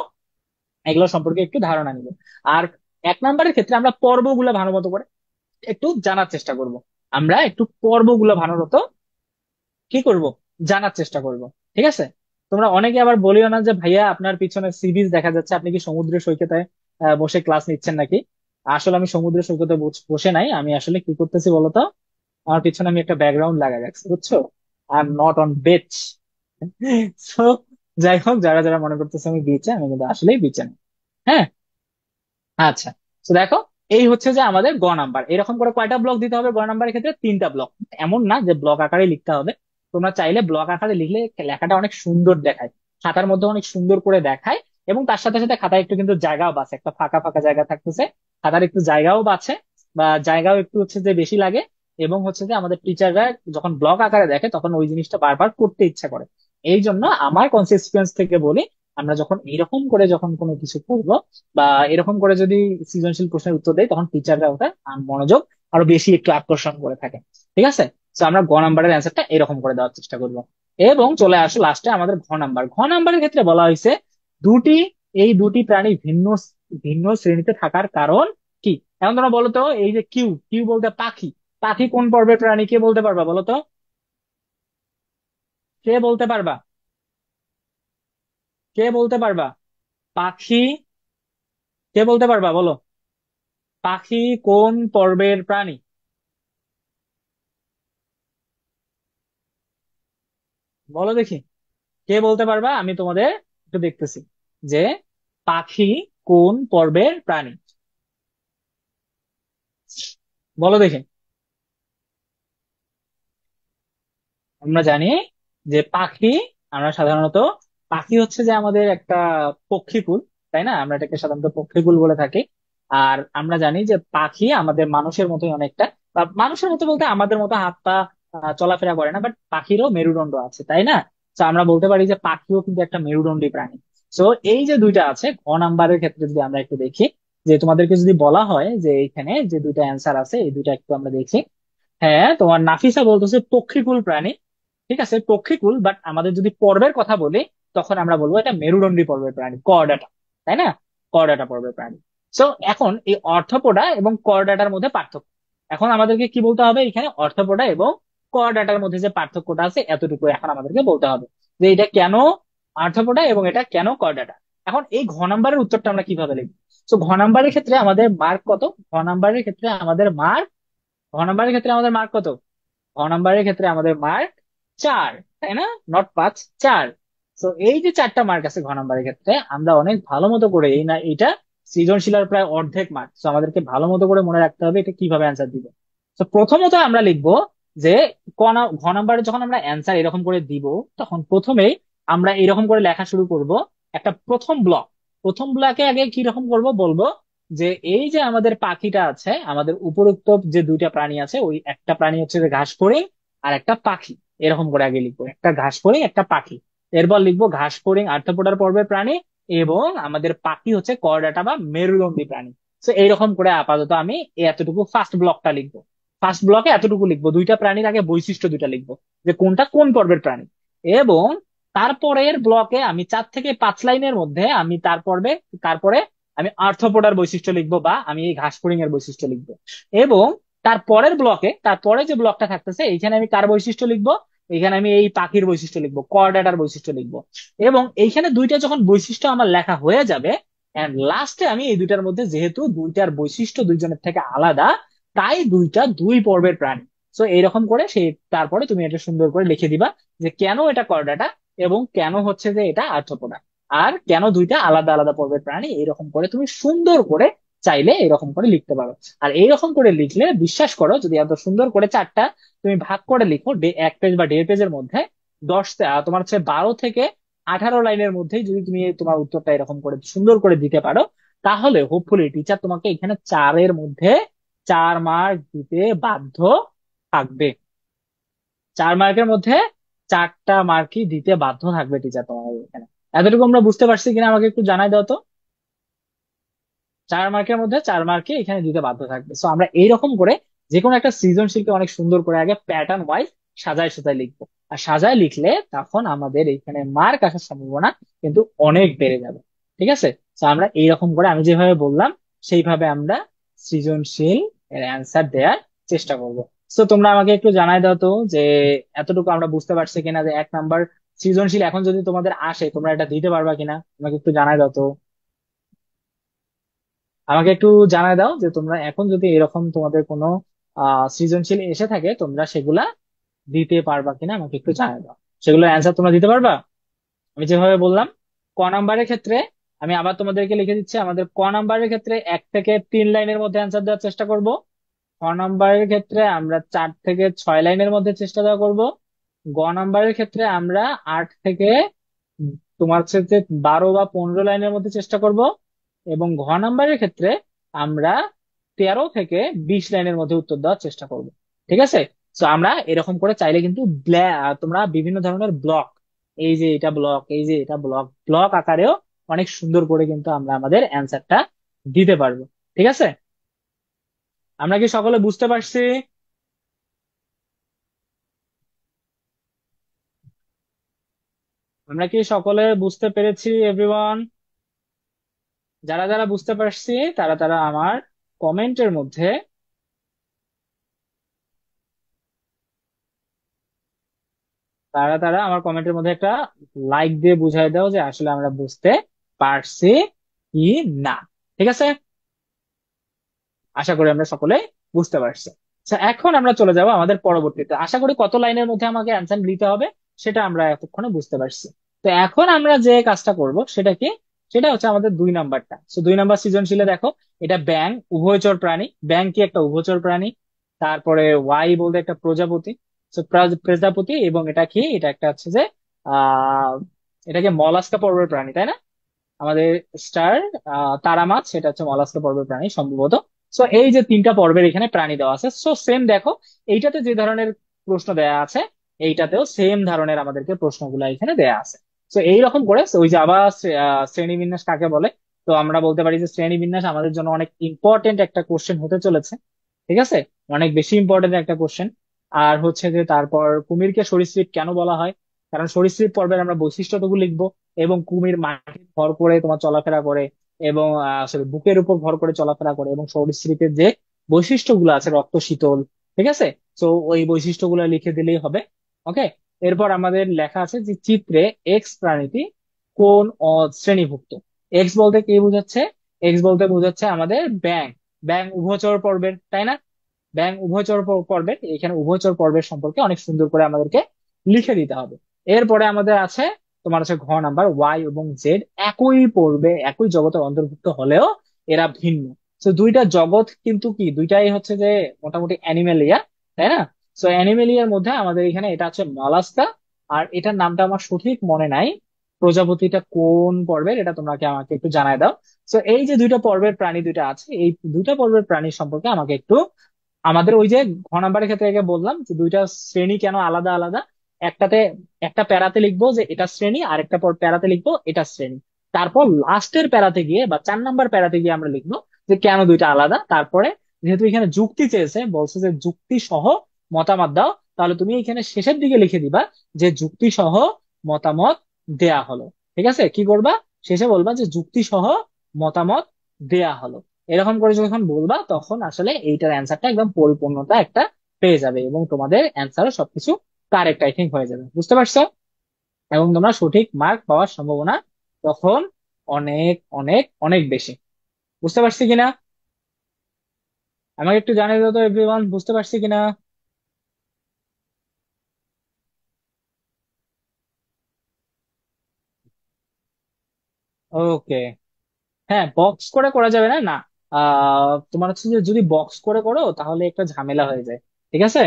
এগুলো সম্পর্কে একটু ধারণা নিব। আর 1 নম্বরের ক্ষেত্রে আমরা পর্বগুলো ভালো মতো করে একটু জানার চেষ্টা করব। আমরা একটু পর্বগুলো ভালো মতো কি করব, জানার চেষ্টা করব। ঠিক আছে, তোমরা অনেকে আবার বলিও না যে ভাইয়া আপনার পিছনে সি বিচ দেখা যাচ্ছে, আপনি কি সমুদ্র সৈকতে বসে ক্লাস নিচ্ছেন নাকি? আসলে আমি সমুদ্র সৈকতে বসে নাই, আমি আসলে কি করতেছি বলতো, আমার পিছনে আমি একটা ব্যাকগ্রাউন্ড লাগা রাখছি, বুঝছো। আই এম নট অন বেচ। তো যাই হোক, যারা যারা মনে করতেছে আমি বিচে, আমি কিন্তু আসলেই বিচে না। হ্যাঁ, আচ্ছা। তো দেখো, এই হচ্ছে যে আমাদের গ নাম্বার। এরকম করে কয়টা ব্লক দিতে হবে গ নাম্বারের ক্ষেত্রে? 3টা ব্লক। এমন না যে ব্লক আকারে লিখতে হবে, তোমরা চাইলে ব্লক আকারে লিখলে লেখাটা অনেক সুন্দর দেখায়, খাতার মধ্যে অনেক সুন্দর করে দেখায়। এবং তার সাথে সাথে খাতায় একটু কিন্তু জায়গাও বাঁচে, একটা ফাঁকা ফাঁকা জায়গা থাকতেছে, খাতার একটু জায়গাও বাঁচে, বা জায়গাও একটু হচ্ছে যে বেশি লাগে। এবং হচ্ছে যে আমাদের টিচাররা যখন ব্লক আকারে দেখে, তখন ওই জিনিসটা বারবার করতে ইচ্ছা করে। এই জন্য আমার কনসিস্টেন্স থেকে বলি, আমরা যখন এরকম করে যখন কোনো কিছু করবো, বা এরকম করে যদি সৃজনশীল প্রশ্নের উত্তর দেয়, তখন টিচাররা ওটা মনোযোগ আরো বেশি একটু আকর্ষণ করে থাকে। ঠিক আছে, তো আমরা গ নাম্বারের অ্যান্সারটা এরকম করে দেওয়ার চেষ্টা করব। এবং চলে আসো লাস্টে আমাদের ঘ নাম্বার। ঘ নাম্বারের ক্ষেত্রে বলা হয়েছে দুটি এই দুটি প্রাণী ভিন্ন ভিন্ন শ্রেণীতে থাকার কারণ কি? এখন তোমরা বলো তো, এই যে কিউ, কিউ বলতে পাখি, পাখি কোন পর্বের প্রাণী কে বলতে পারবা বলো তো? কে বলতে পারবা? কে বলতে পারবা? পাখি, কে বলতে পারবা বলো? পাখি কোন পর্বের প্রাণী? বলো দেখি, কে বলতে পারবা? আমি তোমাদের একটু দেখতেছি যে পাখি কোন পর্বের প্রাণী, বলো দেখি। আমরা জানি যে পাখি, আমরা সাধারণত, পাখি হচ্ছে যে আমাদের একটা পক্ষীকুল, তাই না? আমরা এটাকে সাধারণত পক্ষীকুল বলে থাকি। আর আমরা জানি যে পাখি আমাদের মানুষের মতোই অনেকটা, বা মানুষের মতো বলতে আমাদের মতো হাত পা চলাফেরা করে না, বাট পাখিরও মেরুদণ্ড আছে, তাই না? তো আমরা বলতে পারি যে পাখিও কিন্তু একটা মেরুদণ্ডী প্রাণী। তো এই যে দুইটা আছে, ঘ নাম্বারের ক্ষেত্রে যদি আমরা একটু দেখি, যে তোমাদেরকে যদি বলা হয় যে এখানে যে দুইটা অ্যান্সার আছে এই দুইটা একটু আমরা দেখি। হ্যাঁ, তোমার নাফিসা বলতেছে পক্ষীকুল প্রাণী। ঠিক আছে, পক্ষীকুল, বাট আমাদের যদি পর্বের কথা বলি, তখন আমরা বলবো এটা মেরুদণ্ডী পর্বের প্রাণী, করডাটা, তাই না? করডাটা পর্বের প্রাণী। তো এখন এই অর্থোপোডা এবং করডাটার মধ্যে পার্থক্য, এখন আমাদেরকে কি বলতে হবে? এখানে অর্থোপোডা এবং করডাটার মধ্যে যে পার্থক্যটা আছে এতটুকু এখন আমাদেরকে বলতে হবে, যে এটা কেন আর্থ্রোপোডা এবং এটা কেন করডাটা। এখন এই ঘ নাম্বারের উত্তরটা আমরা কিভাবে লিখবো? তো ঘ নাম্বারের ক্ষেত্রে আমাদের মার্ক কত? ঘ নাম্বারের ক্ষেত্রে আমাদের মার্ক, ঘ নাম্বারের ক্ষেত্রে আমাদের মার্ক কত? ক নাম্বারের ক্ষেত্রে আমাদের মার্ক 4, তাই না? নট 5, 4। তো এই যে 4টা মার্ক আছে ঘ নাম্বারের ক্ষেত্রে, আমরা অনেক ভালো মতো করে, এই না এটা সৃজনশীলের প্রায় অর্ধেক মার্ক, তো আমাদেরকে ভালো মতো করে মনে রাখতে হবে এটা কিভাবে অ্যান্সার দিব। তো প্রথমত আমরা লিখবো যে ঘ নাম্বারে যখন আমরা অ্যান্সার এরকম করে দিব, তখন প্রথমেই আমরা এরকম করে লেখা শুরু করব একটা প্রথম ব্লক। প্রথম ব্লকে আগে কি রকম করব বলবো, যে এই যে আমাদের পাখিটা আছে, আমাদের উপরোক্ত যে দুইটা প্রাণী আছে, ওই একটা প্রাণী হচ্ছে যে ঘাসফড়িং আর একটা পাখি, এরকম করে আগে লিখবো, একটা ঘাসফড়িং একটা পাখি। এরপর লিখবো ঘাসফড়িং আর্থ্রোপোডার পর্বের প্রাণী, এবং আমাদের পাখি হচ্ছে করডাটা বা মেরুদণ্ডী প্রাণী। তো এইরকম করে আপাতত আমি এতটুকু ফার্স্ট ব্লকটা লিখবো। ফার্স্ট ব্লকে এতটুকু লিখবো, দুইটা প্রাণীর আগে বৈশিষ্ট্য দুইটা লিখবো, যে কোনটা কোন পর্বের প্রাণী। এবং তারপরের ব্লকে আমি 4 থেকে 5 লাইনের মধ্যে আমি তারপরে আমি আর্থ্রোপোডার বৈশিষ্ট্য লিখবো, বা আমি এই ঘাসফড়িং এর বৈশিষ্ট্য লিখবো। এবং তারপরের ব্লকে, তারপরে যে ব্লকটা থাকতেছে, এইখানে আমি কার বৈশিষ্ট্য লিখবো? এখানে আমি এই পাখির বৈশিষ্ট্য লিখবো, করডাটার বৈশিষ্ট্য লিখবো। এবং এইখানে দুইটা যখন বৈশিষ্ট্য আমার লেখা হয়ে যাবে, এন্ড লাস্টে আমি এই দুইটার মধ্যে, যেহেতু দুইটার বৈশিষ্ট্য দুইজনের থেকে আলাদা, তাই দুইটা দুই পর্বের প্রাণী। তো এইরকম করে সেই, তারপরে তুমি এটা সুন্দর করে লিখে দিবা যে কেন এটা করডাটা, এবং কেন হচ্ছে যে এটা আর্থ্রোপোডা, আর কেন দুইটা আলাদা আলাদা পর্বের প্রাণী। এরকম করে তুমি সুন্দর করে চাইলে এরকম করে লিখতে পারো। আর এইরকম করে লিখলে বিশ্বাস করো, যদি এত সুন্দর করে চারটা তুমি ভাগ করে লিখো 1 পেজ বা 1.5 পেজের মধ্যে, তোমার হচ্ছে 12 থেকে 18 লাইনের মধ্যেই যদি তুমি তোমার উত্তরটা এরকম করে সুন্দর করে দিতে পারো, তাহলে হোপফুলি টিচার তোমাকে এখানে 4-এর মধ্যে 4 মার্ক দিতে বাধ্য থাকবে। 4 মার্কের মধ্যে 4টা মার্কই দিতে বাধ্য থাকবে টিচার তোমার এখানে। এতটুকু আমরা বুঝতে পারছি কিনা আমাকে একটু জানাই দাও তো। 4 মার্কের মধ্যে 4 মার্কই এখানে দিতে বাধ্য থাকবে। সো আমরা এইরকম করে যে কোনো একটা সৃজনশীলকে অনেক সুন্দর করে আগে প্যাটার্ন ওয়াইজ সাজায় সাজায় লিখবো। আর সাজায় লিখলে তখন আমাদের এখানে মার্ক আসার সম্ভাবনা কিন্তু অনেক বেড়ে যাবে। ঠিক আছে? তো আমরা এইরকম করে আমি যেভাবে বললাম সেইভাবে আমরা সৃজনশীল এর অ্যান্সার দেওয়ার চেষ্টা করব। তো তোমরা আমাকে একটু জানাই দাও তো যে এতটুকু আমরা বুঝতে পারছি কিনা, যে 1 নাম্বার সৃজনশীল এখন যদি তোমাদের আসে তোমরা এটা দিতে পারবা কিনা, আমাকে একটু জানাই দাও তো। আমাকে একটু জানায় দাও যে তোমরা এখন যদি এরকম তোমাদের কোনো সৃজনশীল এসে থাকে, তোমরা সেগুলা দিতে পারবা কিনা আমাকে একটু জানায় দাও। সেগুলোর অ্যান্সার তোমরা দিতে পারবা আমি যেভাবে বললাম। ক নাম্বারের ক্ষেত্রে আমি আবার তোমাদেরকে লিখে দিচ্ছি, আমাদের ক নাম্বারের ক্ষেত্রে 1 থেকে 3 লাইনের মধ্যে অ্যান্সার দেওয়ার চেষ্টা করব। খ নাম্বারের ক্ষেত্রে আমরা 4 থেকে 6 লাইনের মধ্যে চেষ্টা দেওয়া করব। গ নাম্বারের ক্ষেত্রে আমরা 8 থেকে তোমার হচ্ছে 12 বা 15 লাইনের মধ্যে চেষ্টা করব। এবং ঘ নাম্বারের ক্ষেত্রে আমরা 13 থেকে 20 লাইনের মধ্যে উত্তর দেওয়ার চেষ্টা করব। ঠিক আছে? তো আমরা এরকম করে চাইলে কিন্তু তোমরা বিভিন্ন ধরনের ব্লক, এই যে এটা ব্লক, এই যে এটা ব্লক, ব্লক আকারেও অনেক সুন্দর করে কিন্তু আমরা আমাদের অ্যান্সারটা দিতে পারবো। ঠিক আছে? আমরা কি সকলে বুঝতে পারছি? আমরা কি সকলে বুঝতে পেরেছি এভরিওয়ান? যারা যারা বুঝতে পারছি তারা তারা আমার কমেন্টের মধ্যে, তারা তারা আমার কমেন্টের মধ্যে একটা লাইক দিয়ে বুঝাই দাও যে আসলে আমরা বুঝতে পারছি কি না। ঠিক আছে, আশা করি আমরা সকলে বুঝতে পারছি। আচ্ছা, এখন আমরা চলে যাব আমাদের পরবর্তীতে। আশা করি কত লাইনের মধ্যে আমাকে অ্যান্সার দিতে হবে সেটা আমরা এতক্ষণে বুঝতে পারছি। তো এখন আমরা যে কাজটা করব সেটা কি, সেটা হচ্ছে আমাদের 2 নাম্বারটা। তো 2 নাম্বার সৃজনশীলে দেখো, এটা ব্যাং উভয়চর প্রাণী। ব্যাং কি একটা উভয়চর প্রাণী। তারপরে ওয়াই বলতে একটা প্রজাপতি। তো প্রজাপতি, এবং এটা কি, এটা একটা হচ্ছে যে আহ এটাকে মলাস্কা পর্বের প্রাণী, তাই না? আমাদের স্টার তারা মাছ, সেটা হচ্ছে মলাস্কা পর্বের প্রাণী সম্ভবত। সো এই যে 3টা পর্বের এখানে প্রাণী দেওয়া আছে, সো সেম দেখো, এইটাতে যে ধরনের প্রশ্ন দেয়া আছে এইটাতেও সেম ধরনের আমাদেরকে প্রশ্নগুলো এখানে দেয়া আছে। তো এইরকম করে ওই যে আবার শ্রেণীবিন্যাস কাকে বলে, তো আমরা বলতে পারি যে শ্রেণীবিন্যাস আমাদের জন্য অনেক ইম্পর্টেন্ট একটা কোশ্চেন হতে চলেছে। ঠিক আছে, অনেক বেশি ইম্পর্টেন্ট একটা কোশ্চেন। আর হচ্ছে যে তারপর কুমিরকে সরীসৃপ কেন বলা হয়, কারণ সরীসৃপ পর্বের আমরা বৈশিষ্ট্যটুকু লিখবো। এবং কুমির মাটির ভর করে তোমার চলাফেরা করে, এবং আসলে বুকের উপর ভর করে চলাফেরা করে, এবং সরীসৃপের যে বৈশিষ্ট্যগুলো আছে রক্ত শীতল। ঠিক আছে, তো ওই বৈশিষ্ট্যগুলো লিখে দিলেই হবে। ওকে, এরপর আমাদের লেখা আছে যে চিত্রে এক্স প্রাণীটি কোন শ্রেণীভুক্ত। এক্স বলতে কি বোঝাচ্ছে? এক্স বলতে বোঝাচ্ছে আমাদের ব্যাং। ব্যাং উভচর পর্বের, তাই না? ব্যাং উভয়চর পর্বের, এখানে উভয়চর পর্বের সম্পর্কে অনেক সুন্দর করে আমাদেরকে লিখে দিতে হবে। এরপরে আমাদের আছে তোমার হচ্ছে ঘ নাম্বার, ওয়াই এবং জেড একই পর্বে একই জগতের অন্তর্ভুক্ত হলেও এরা ভিন্ন। তো দুইটা জগৎ কিন্তু কি, দুইটাই হচ্ছে যে মোটামুটি অ্যানিমেলিয়া, তাই না? তো অ্যানিমেলিয়ার মধ্যে আমাদের এখানে এটা হচ্ছে মলাস্কা। আর এটার নামটা আমার সঠিক মনে নাই, প্রজাপতিটা কোন পর্বের, এটা তোমরা আমাকে একটু জানায় দাও। তো এই যে 2টা পর্বের প্রাণী দুইটা আছে, এই 2টা পর্বের প্রাণী সম্পর্কে আমাকে একটু, আমাদের ওই যে ঘ নাম্বারের ক্ষেত্রে আগে বললাম যে 2টা শ্রেণী কেন আলাদা আলাদা। একটাতে, একটা প্যারাতে লিখবো যে এটা শ্রেণী, আর একটা পর প্যারাতে লিখবো এটা শ্রেণী। তারপর লাস্টের প্যারাতে গিয়ে বা 4 নাম্বার প্যারাতে গিয়ে আমরা লিখবো যে কেন দুইটা আলাদা। তারপরে যেহেতু এখানে যুক্তি চেয়েছে, বলছে যে যুক্তি সহ মতামত দাও, তাহলে তুমি এখানে শেষের দিকে লিখে দিবা যে যুক্তি সহ মতামত দেয়া হলো। ঠিক আছে, কি করবা, শেষে বলবা যে যুক্তি সহ মতামত দেয়া হলো। এরকম করে যখন বলবা তখন আসলে এইটার অ্যান্সারটা একদম পরিপূর্ণতা একটা পেয়ে যাবে, এবং তোমাদের অ্যান্সারও সবকিছু কারেক্ট আই থিঙ্ক হয়ে যাবে। বুঝতে পারছো? এবং তোমরা সঠিক মার্ক পাওয়ার সম্ভাবনা তখন অনেক অনেক অনেক বেশি। বুঝতে পারছি কিনা? আমাকে একটু জানিয়ে দাও তো এভরিওয়ান, বুঝতে পারছি কিনা? ওকে, হ্যাঁ, বক্স করে করা যাবে না, না। তোমার হচ্ছে যে যদি বক্স করে করো তাহলে একটা ঝামেলা হয়ে যায়। ঠিক আছে,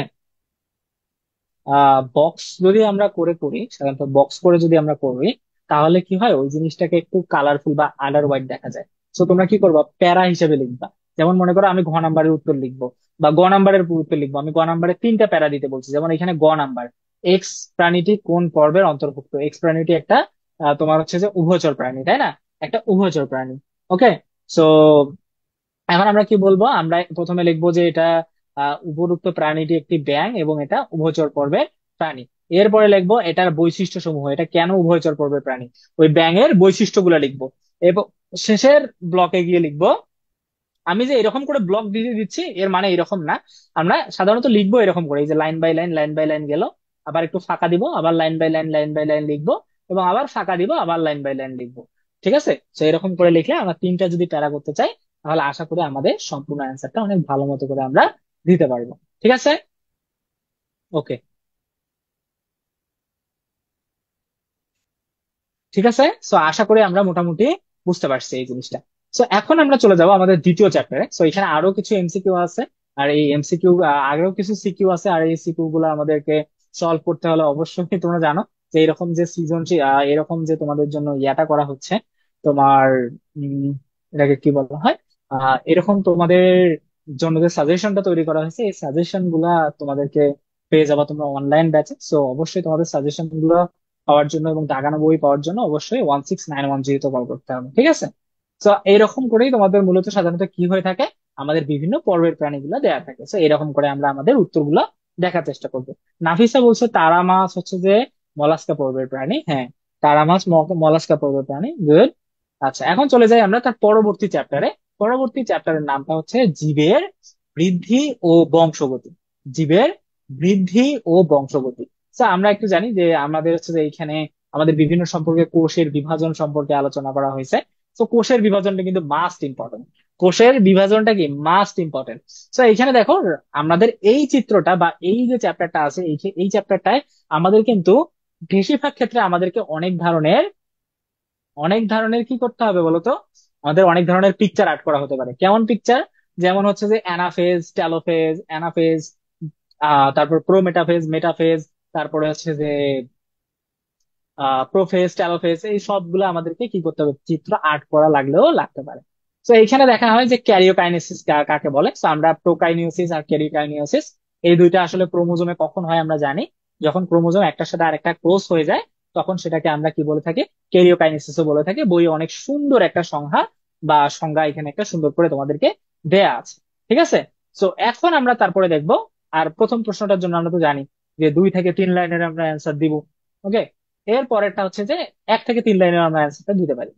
বক্স যদি আমরা করে করি, সাধারণত বক্স করে যদি আমরা করি, তাহলে কি হয়, ওই জিনিসটাকে একটু কালারফুল বা আন্ডার ওয়াইড দেখা যায়। তো তোমরা কি করবা, প্যারা হিসেবে লিখবা। যেমন মনে করো আমি ঘ নাম্বারের উত্তর লিখবো, বা গ নাম্বারের উত্তর লিখবো। আমি গ নাম্বারে 3টা প্যারা দিতে বলছি, যেমন এখানে গ নাম্বার, এক্স প্রাণীটি কোন পর্বের অন্তর্ভুক্ত। এক্স প্রাণীটি একটা তোমার হচ্ছে যে উভচর প্রাণী, তাই না? একটা উভচর প্রাণী। ওকে, সো এখন আমরা কি বলবো, আমরা প্রথমে লিখবো যে এটা উপরোক্ত প্রাণীটি একটি ব্যাঙ এবং এটা উভয়চর পর্বের প্রাণী। এরপরে লিখবো এটার বৈশিষ্ট্য সমূহ, এটা কেন উভয়চর পর্বের প্রাণী, ওই ব্যাঙের বৈশিষ্ট্যগুলো লিখবো। এবং শেষের ব্লকে গিয়ে লিখবো, আমি যে এরকম করে ব্লক দিয়ে দিচ্ছি এর মানে এরকম না। আমরা সাধারণত লিখবো এরকম করে, এই যে line by line, line by line গেল, আবার একটু ফাঁকা দিব, আবার line by line, line by line লিখবো, এবং আবার ফাঁকা দিব, আবার লাইন বাই লাইন লিখবো। ঠিক আছে, তো এরকম করে লিখলে আমরা 3টা যদি প্যারা করতে চাই, তাহলে আশা করি আমাদের সম্পূর্ণ অ্যান্সারটা অনেক ভালো মতো করে আমরা দিতে পারবো। ঠিক আছে, ওকে, ঠিক আছে। সো আশা করি আমরা মোটামুটি বুঝতে পারছি এই জিনিসটা। সো এখন আমরা চলে যাব আমাদের দ্বিতীয় চ্যাপ্টারে। সো এখানে আরো কিছু এমসিকিউ আছে, আর এই এমসিকিউ আগেও কিছু সিকিউ আছে, আর এই সিকিউ গুলো আমাদেরকে সলভ করতে হলে অবশ্যই তোমরা জানো যে এরকম যে সৃজনশীল এরকম যে তোমাদের জন্য ইয়াটা করা হচ্ছে, তোমার উম, এটাকে কি বলা হয়, এরকম তোমাদের জন্য যে সাজেশনটা তৈরি করা হয়েছে, এই সাজেশন গুলা তোমাদেরকে পেয়ে যাবা তোমরা অনলাইন ব্যাচে। সো অবশ্যই তোমাদের সাজেশন পাওয়ার জন্য এবং দাগানো বই পাওয়ার জন্য অবশ্যই 1691 কল করতে হবে। ঠিক আছে, তো এইরকম করেই তোমাদের মূলত সাধারণত কি হয়ে থাকে, আমাদের বিভিন্ন পর্বের প্রাণীগুলো দেয়া থাকে। তো এরকম করে আমরা আমাদের উত্তরগুলো দেখার চেষ্টা করবো। নাফিসা বলছে তারা মাছ হচ্ছে যে মলাস্কা পর্বের প্রাণী। হ্যাঁ, তারা মাছ মলাস্কা পর্বের প্রাণী, গুড। আচ্ছা, এখন চলে যাই আমরা তার পরবর্তী চ্যাপ্টারে। পরবর্তী চ্যাপ্টারের নামটা হচ্ছে জীবের বৃদ্ধি ও বংশগতি। জীবের বৃদ্ধি ও বংশগতি। তো আমরা একটু জানি যে আমাদের হচ্ছে যে এইখানে আমাদের বিভিন্ন সম্পর্কে কোষের বিভাজন সম্পর্কে আলোচনা করা হয়েছে। তো কোষের বিভাজনটা কিন্তু মাস্ট ইম্পর্টেন্ট। কোষের বিভাজনটা কি মাস্ট ইম্পর্টেন্ট। তো এইখানে দেখো, আমাদের এই চিত্রটা বা এই যে চ্যাপ্টারটা আছে, এই চ্যাপ্টারটায় আমাদের কিন্তু বেশিরভাগ ক্ষেত্রে আমাদেরকে অনেক ধরনের কি করতে হবে বলতো। আমাদের অনেক ধরনের পিকচার আর্ট করা হতে পারে। কেমন পিকচার? যেমন হচ্ছে যে অ্যানাফেজ, টেলোফেজ, অ্যানাফেজ, তারপর প্রোমেটাফেজ, মেটাফেজ, তারপরে হচ্ছে যে প্রোফেজ, টেলোফেজ, এই সবগুলো আমাদেরকে কি করতে হবে, চিত্র আর্ট করা লাগলেও লাগতে পারে। তো এইখানে দেখা হয় যে ক্যারিওকাইনেসিস কাকে বলে। তো আমরা প্রোকাইনিওসিস আর ক্যারিওকাইনিওসিস, এই দুইটা আসলে ক্রোমোজোমে কখন হয় আমরা জানি। যখন ক্রোমোজোম একটার সাথে আরেকটা ক্রস হয়ে যায়, তখন সেটাকে আমরা কি বলে থাকি, ক্যারিওকাইনেসিসও বলে থাকি। বই অনেক সুন্দর একটা সংজ্ঞা এখানে একটা সুন্দর করে তোমাদেরকে দেয়া আছে। ঠিক আছে। তো এখন আমরা তারপরে দেখবো। আর প্রথম প্রশ্নটার জন্য আমরা তো জানি যে 2 থেকে 3 লাইনের আমরা অ্যান্সার দিব। ওকে। এর পরেরটা হচ্ছে যে 1 থেকে 3 লাইনের আমরা অ্যান্সারটা দিতে পারি।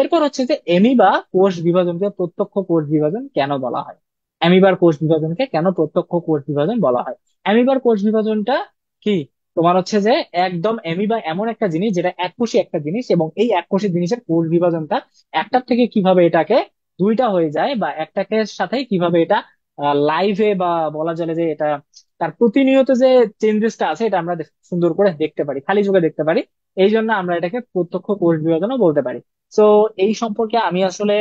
এরপর হচ্ছে যে এমিবা কোষ বিভাজনকে প্রত্যক্ষ কোষ বিভাজন কেন বলা হয়। অ্যামিবার কোষ বিভাজনকে কেন প্রত্যক্ষ কোষ বিভাজন বলা হয়? অ্যামিবার কোষ বিভাজনটা কি, তোমার হচ্ছে যে একদম অ্যামিবা এমন একটা জিনিস যেটা এককোষী একটা জিনিস, এবং এই এককোষী জিনিসের কোষ বিভাজনটা একটার থেকে কিভাবে এটাকে দুইটা হয়ে যায়, বা একটাকে সাথে কিভাবে এটা লাইভে বা বলা চলে যে এটা তার প্রতিনিয়ত যে চেঞ্জেসটা আছে, এটা আমরা সুন্দর করে দেখতে পারি, খালি চোখে দেখতে পারি। এই জন্য আমরা এটাকে প্রত্যক্ষ কোষ বিভাজনও বলতে পারি। তো এই সম্পর্কে আমি আসলে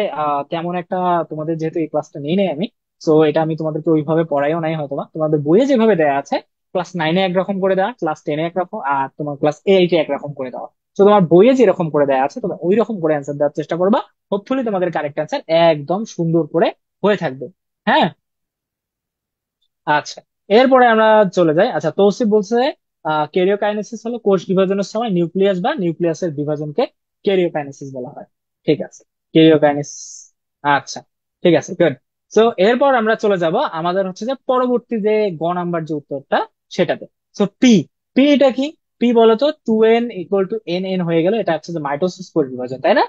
তেমন একটা, তোমাদের যেহেতু এই ক্লাসটা নেই নাই আমি, তো এটা আমি তোমাদেরকে ওইভাবে পড়াইও নাই হয়তোবা। তোমাদের বইয়ে যেভাবে দেওয়া আছে, ক্লাস 9-এ একরকম করে দেওয়া, ক্লাস 10-এ একরকম, আর তোমার ক্লাস 8-এ একরকম করে দেওয়া। তো তোমার বইয়ে যেরকম করে দেওয়া আছে তোমরা ওই রকম করে অ্যান্সার দেওয়ার চেষ্টা করবা। হোপফুলি তোমাদের কারেক্ট অ্যান্সার একদম সুন্দর করে হয়ে থাকবে। হ্যাঁ। আচ্ছা, এরপরে আমরা চলে যাই। আচ্ছা, তৌসিফ বলছে ক্যারিওকাইনেসিস হলো কোষ বিভাজনের সময় নিউক্লিয়াস বা নিউক্লিয়াসের বিভাজনকে ক্যারিওকাইনেসিস বলা হয়। ঠিক আছে, ক্যারিওকাইনেসিস। আচ্ছা, ঠিক আছে, গুড। তো এরপর আমরা চলে যাব আমাদের হচ্ছে যে পরবর্তী যে নাম্বার যে উত্তরটা, সেটাতে। তো পি, পি এটা কি? পি বলতো 2n = n হয়ে গেল, এটা হচ্ছে যে মাইটোসিস কোষ বিভাজন, তাই না?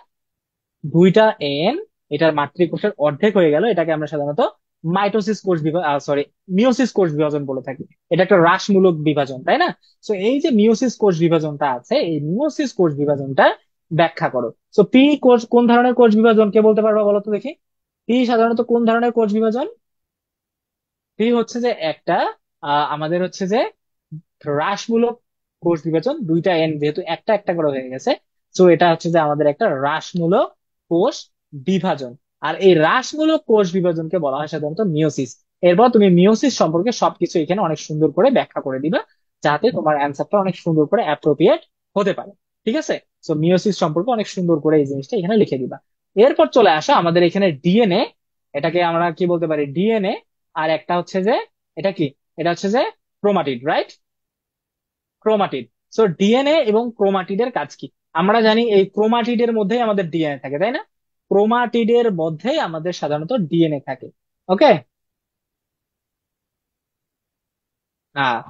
2টা n, এটার মাতৃকোষের অর্ধেক হয়ে গেল, এটাকে আমরা সাধারণত মাইটোসিস কোষ বিভাজন, সরি, মিওসিস কোষ বিভাজন বলে থাকি। এটা একটা হ্রাসমূলক বিভাজন, তাই না? তো এই যে মিওসিস কোষ বিভাজনটা আছে, এই মিওসিস কোষ বিভাজনটা ব্যাখ্যা করো। তো পি কোষ কোন ধরনের কোষ বিভাজন, কে বলতে পারবা বলো তো দেখি? পি সাধারণত কোন ধরনের কোষ বিভাজন? পি হচ্ছে যে একটা আমাদের হচ্ছে যে হ্রাসমূলক কোষ বিভাজন। 2টা n যেহেতু একটা একটা করে হয়ে গেছে, তো এটা হচ্ছে যে আমাদের একটা হ্রাসমূলক কোষ বিভাজন। আর এই হ্রাসমূলক কোষ বিভাজনকে বলা হয় সাধারণত মিওসিস। এরপর তুমি মিওসিস সম্পর্কে সবকিছু এখানে অনেক সুন্দর করে ব্যাখ্যা করে দিবা, যাতে তোমার অ্যান্সারটা অনেক সুন্দর করে অ্যাপ্রোপ্রিয়েট হতে পারে। ঠিক আছে। তো মিওসিস সম্পর্কে অনেক সুন্দর করে এই জিনিসটা এখানে লিখে দিবা। এরপর চলে আসা আমাদের এখানে ডিএনএ। এটাকে আমরা কি বলতে পারি, ডিএনএ। আর একটা হচ্ছে যে এটা কি, এটা হচ্ছে যে chromatid, right? Chromatid. So DNA এবং ক্রোমাটিডের কাজ কি? আমরা জানি এই ক্রোমাটিডের মধ্যেই আমাদের ডিএনএ থাকে, তাই না? ক্রোমাটিডের মধ্যেই আমাদের সাধারণত ডিএনএ থাকে। ওকে।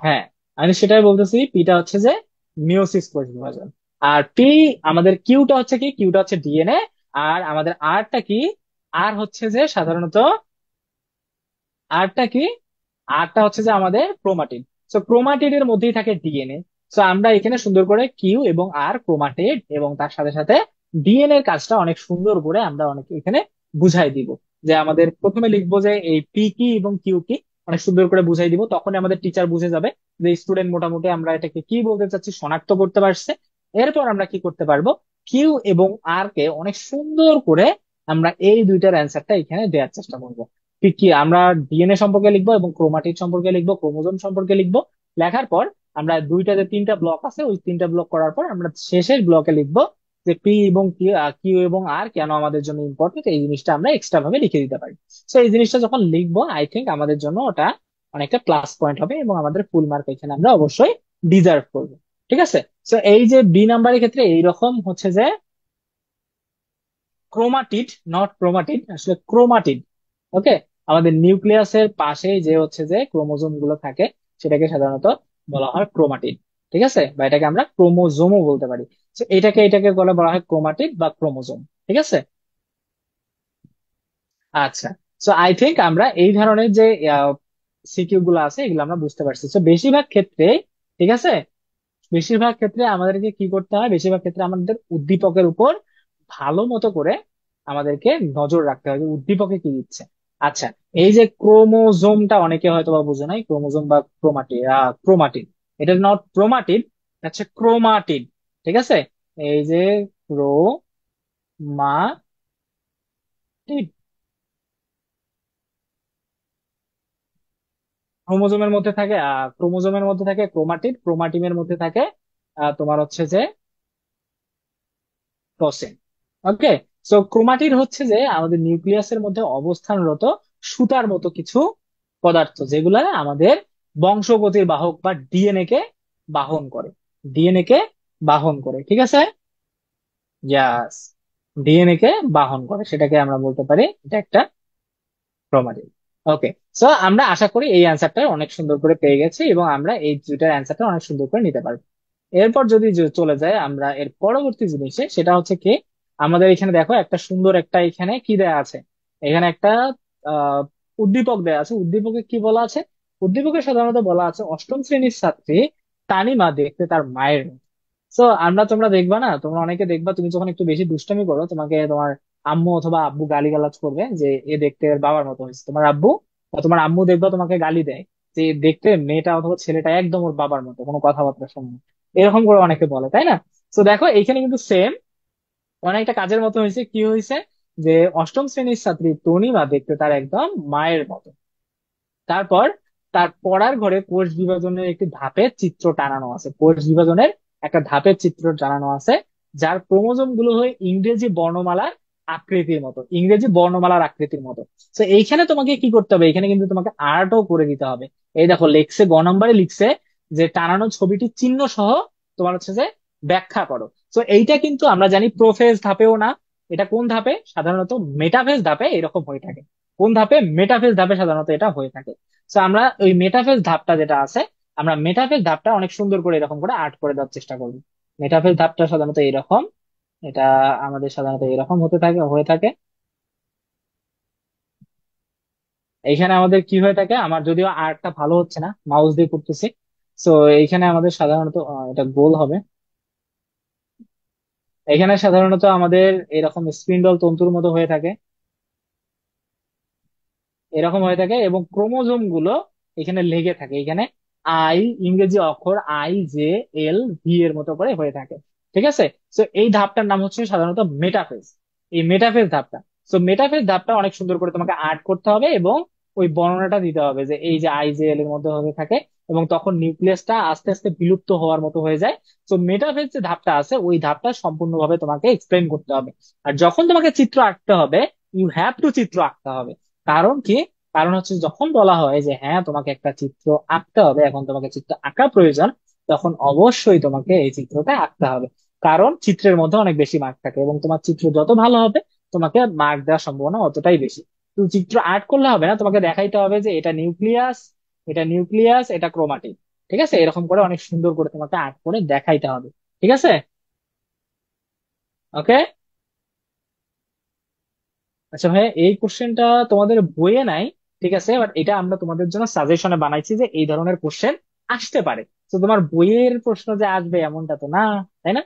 হ্যাঁ, আমি সেটাই বলতেছি। পিটা হচ্ছে যে মিওসিস কোষ বিভাজন। আর পি, আমাদের কিউটা হচ্ছে কি, কিউটা হচ্ছে ডিএনএ। আর আমাদের আরটা কি, আর হচ্ছে যে সাধারণত আরটা কি, আরটা হচ্ছে যে আমাদের ক্রোমাটিড। তো ক্রোমাটিড এর মধ্যেই থাকে ডিএনএ। তো আমরা এখানে সুন্দর করে কিউ এবং আর, ক্রোমাটিড এবং তার সাথে সাথে ডিএনএ এর কাজটা অনেক সুন্দর করে আমরা অনেক এখানে বুঝাই দিব। যে আমাদের প্রথমে লিখবো যে এই পি কি এবং কিউ কি, অনেক সুন্দর করে বুঝাই দিব, তখনই আমাদের টিচার বুঝে যাবে যে স্টুডেন্ট মোটামুটি আমরা এটাকে কি বলতে চাচ্ছি শনাক্ত করতে পারছে। এরপর আমরা কি করতে পারবো, কিউ এবং আর কে অনেক সুন্দর করে আমরা এই দুইটার অ্যান্সারটা এখানে দেওয়ার চেষ্টা করবো। ঠিক কি, আমরা ডিএনএ সম্পর্কে লিখবো এবং ক্রোমাটিড সম্পর্কে লিখবো, ক্রোমোজোম সম্পর্কে লিখবো। লেখার পর আমরা দুইটা যে 3টা ব্লক আছে, ওই 3টা ব্লক করার পর আমরা শেষের ব্লকে লিখবো যে পি এবং কিউ এবং আর কেন আমাদের জন্য ইম্পর্টেন্ট, এই জিনিসটা আমরা এক্সট্রা ভাবে লিখে দিতে পারি। তো এই জিনিসটা যখন লিখবো, আই থিঙ্ক আমাদের জন্য ওটা অনেকটা প্লাস পয়েন্ট হবে, এবং আমাদের ফুল মার্ক এখানে আমরা অবশ্যই ডিজার্ভ করবো। ঠিক আছে। তো এই যে বি নাম্বারের ক্ষেত্রে এইরকম হচ্ছে যে ক্রোমাটিড, নট ক্রোমাটিড, আসলে ক্রোমাটিড। ওকে। আমাদের নিউক্লিয়াসের পাশে যে হচ্ছে যে ক্রোমোজোম গুলো থাকে, সেটাকে সাধারণত বলা হয় ক্রোমাটিড। ঠিক আছে, বা এটাকে আমরা ক্রোমোজোমও বলতে পারি। তো এটাকে এটাকে বলা বলা হয় ক্রোমাটিড বা ক্রোমোজোম। ঠিক আছে। আচ্ছা, সো আই থিংক আমরা এই ধরনের যে সিকিউ গুলো আছে এগুলো আমরা বুঝতে পারছি। তো বেশিরভাগ ক্ষেত্রে, ঠিক আছে, বেশিরভাগ ক্ষেত্রে আমাদেরকে কি করতে হয়, বেশিরভাগ ক্ষেত্রে আমাদের উদ্দীপকের উপর ভালো মতো করে আমাদেরকে নজর রাখতে হবে যে উদ্দীপকে কি দিচ্ছে। আচ্ছা, এই যে ক্রোমোজোমটা অনেকে হয়তো বা বুঝে নাই, ক্রোমোজোম বা ক্রোমাটিড, ক্রোমাটিড, এটা নট ক্রোমাটিড, আচ্ছা ক্রোমাটিড, ঠিক আছে। এই যে ক্রোমাটিড, ক্রোমোজোমের মধ্যে থাকে ক্রোমোজোমের মধ্যে থাকে ক্রোমাটিড, ক্রোমাটিনের মধ্যে থাকে তোমার হচ্ছে যে ক্রোসেন। ওকে, সো ক্রোমাটিড হচ্ছে যে আমাদের নিউক্লিয়াসের মধ্যে অবস্থানরত সুতার মতো কিছু পদার্থ, যেগুলা আমাদের বংশগতির বাহক বা ডিএনএ কে বাহন করে, ডিএনএ কে বাহন করে, ঠিক আছে। ইয়াস, ডিএনএ কে বাহন করে, সেটাকে আমরা বলতে পারি এটা একটা ক্রোমাটিড। ওকে, সো আমরা আশা করি এই অ্যান্সারটা অনেক সুন্দর করে পেয়ে গেছি এবং আমরা এই দুইটার অ্যান্সারটা অনেক সুন্দর করে নিতে পারবো। এরপর যদি চলে যায় আমরা এর পরবর্তী জিনিসে, সেটা হচ্ছে কি, আমাদের এখানে দেখো একটা সুন্দর একটা এখানে কি দেয়া আছে, এখানে একটা আহ উদ্দীপক দেয়া আছে। উদ্দীপকে কি বলা আছে? উদ্দীপকে সাধারণত বলা আছে অষ্টম শ্রেণীর ছাত্রী তানিমা দেখতে তার মায়ের মতো। তো আমরা, তোমরা দেখবা না, তোমরা অনেকে দেখবা তুমি যখন একটু বেশি দুষ্টামি করো, তোমাকে তোমার আম্মু অথবা আব্বু গালিগালাজ করবে যে এ দেখতে এর বাবার মতো হয়েছে। তোমার আব্বু বা তোমার আম্মু দেখবা তোমাকে গালি দেয় যে দেখতে মেয়েটা অথবা ছেলেটা একদম ওর বাবার মতো, কোনো কথাবার্তা শোনে না। এরকম করে অনেকে বলে, তাই না? তো দেখো এইখানে কিন্তু সেম অনেকটা কাজের মতো হয়েছে। কি হয়েছে যে অষ্টম শ্রেণীর ছাত্রী তনিমা দেখতে তার একদম মায়ের মতো। তারপর তার পড়ার ঘরে কোষ বিভাজনের একটি ধাপের চিত্র টানানো আছে, কোষ বিভাজনের একটা ধাপের চিত্র টানানো আছে, যার ক্রোমোজোম গুলো হয় ইংরেজি বর্ণমালার আকৃতির মতো, ইংরেজি বর্ণমালার আকৃতির মতো। তো এইখানে তোমাকে কি করতে হবে, এখানে কিন্তু তোমাকে আর্টও করে দিতে হবে। এই দেখো লেখছে, গ নম্বরে লিখছে যে টানানো ছবিটির চিহ্ন সহ তোমার হচ্ছে যে ব্যাখ্যা করো। তো এইটা কিন্তু আমরা জানি প্রোফেজ ধাপেও না, এটা কোন ধাপে, সাধারণত মেটাফেজ ধাপে এরকম হয়ে থাকে। কোন ধাপে? মেটাফেজ ধাপে সাধারণত এটা হয়ে থাকে। তো আমরা ওই মেটাফেজ ধাপটা যেটা আছে, আমরা মেটাফেজ ধাপটা অনেক সুন্দর করে এরকম করে আর্ট করে দেওয়ার চেষ্টা করবো। মেটাফেজ ধাপটা সাধারণত এরকম, এটা আমাদের সাধারণত এরকম হতে থাকে, হয়ে থাকে। এইখানে আমাদের কি হয়ে থাকে, আমার যদিও আর্টটা ভালো হচ্ছে না, মাউস দিয়ে করতেছি। তো এইখানে আমাদের সাধারণত এটা গোল হবে। এখানে সাধারণত আমাদের এরকম স্পিন্ডল তন্তুর মতো হয়ে থাকে, এরকম হয়ে থাকে, এবং ক্রোমোজোম গুলো এখানে লেগে থাকে। এখানে আই, ইংরেজি অক্ষর আই, জে, এল, ভি এর মতো করে হয়ে থাকে, ঠিক আছে। তো এই ধাপটার নাম হচ্ছে সাধারণত মেটাফেজ, এই মেটাফেজ ধাপটা। তো মেটাফেজ ধাপটা অনেক সুন্দর করে তোমাকে আর্ট করতে হবে এবং ওই বর্ণনাটা দিতে হবে যে এই যে আই, জে, এল এর মধ্যে হয়ে থাকে, এবং তখন নিউক্লিয়াসটা আস্তে আস্তে বিলুপ্ত হওয়ার মতো হয়ে যায়। তো মেটাফেজ যে ধাপটা আছে ওই ধাপটা সম্পূর্ণভাবে তোমাকে এক্সপ্লেন করতে হবে। আর যখন তোমাকে চিত্র আঁকতে হবে, ইউ হ্যাভ টু চিত্র আঁকতে হবে। কারণ কি? কারণ হচ্ছে যখন বলা হয় যে হ্যাঁ তোমাকে একটা চিত্র আঁকতে হবে, এখন তোমাকে চিত্র আঁকা প্রয়োজন, তখন অবশ্যই তোমাকে এই চিত্রটা আঁকতে হবে। কারণ চিত্রের মধ্যে অনেক বেশি মার্ক থাকে এবং তোমার চিত্র যত ভালো হবে তোমাকে মার্ক দেওয়ার সম্ভাবনা অতটাই বেশি। তুমি চিত্র আর্ট করলে হবে না, তোমাকে দেখাইতে হবে যে এটা নিউক্লিয়াস, এটা নিউক্লিয়াস, এটা ক্রোমাটিড, ঠিক আছে। এরকম করে অনেক সুন্দর করে তোমাকে আর্ট করে দেখাইতে হবে, ঠিক আছে। ওকে। আচ্ছা ভাই, এই কোশ্চেনটা তোমাদের বইয়ে নাই, ঠিক আছে, বাট এটা আমরা তোমাদের জন্য সাজেশনে বানাইছি যে এই ধরনের কোশ্চেন আসতে পারে। তো তোমার বইয়ের প্রশ্ন যে আসবে এমনটা তো না, তাই না?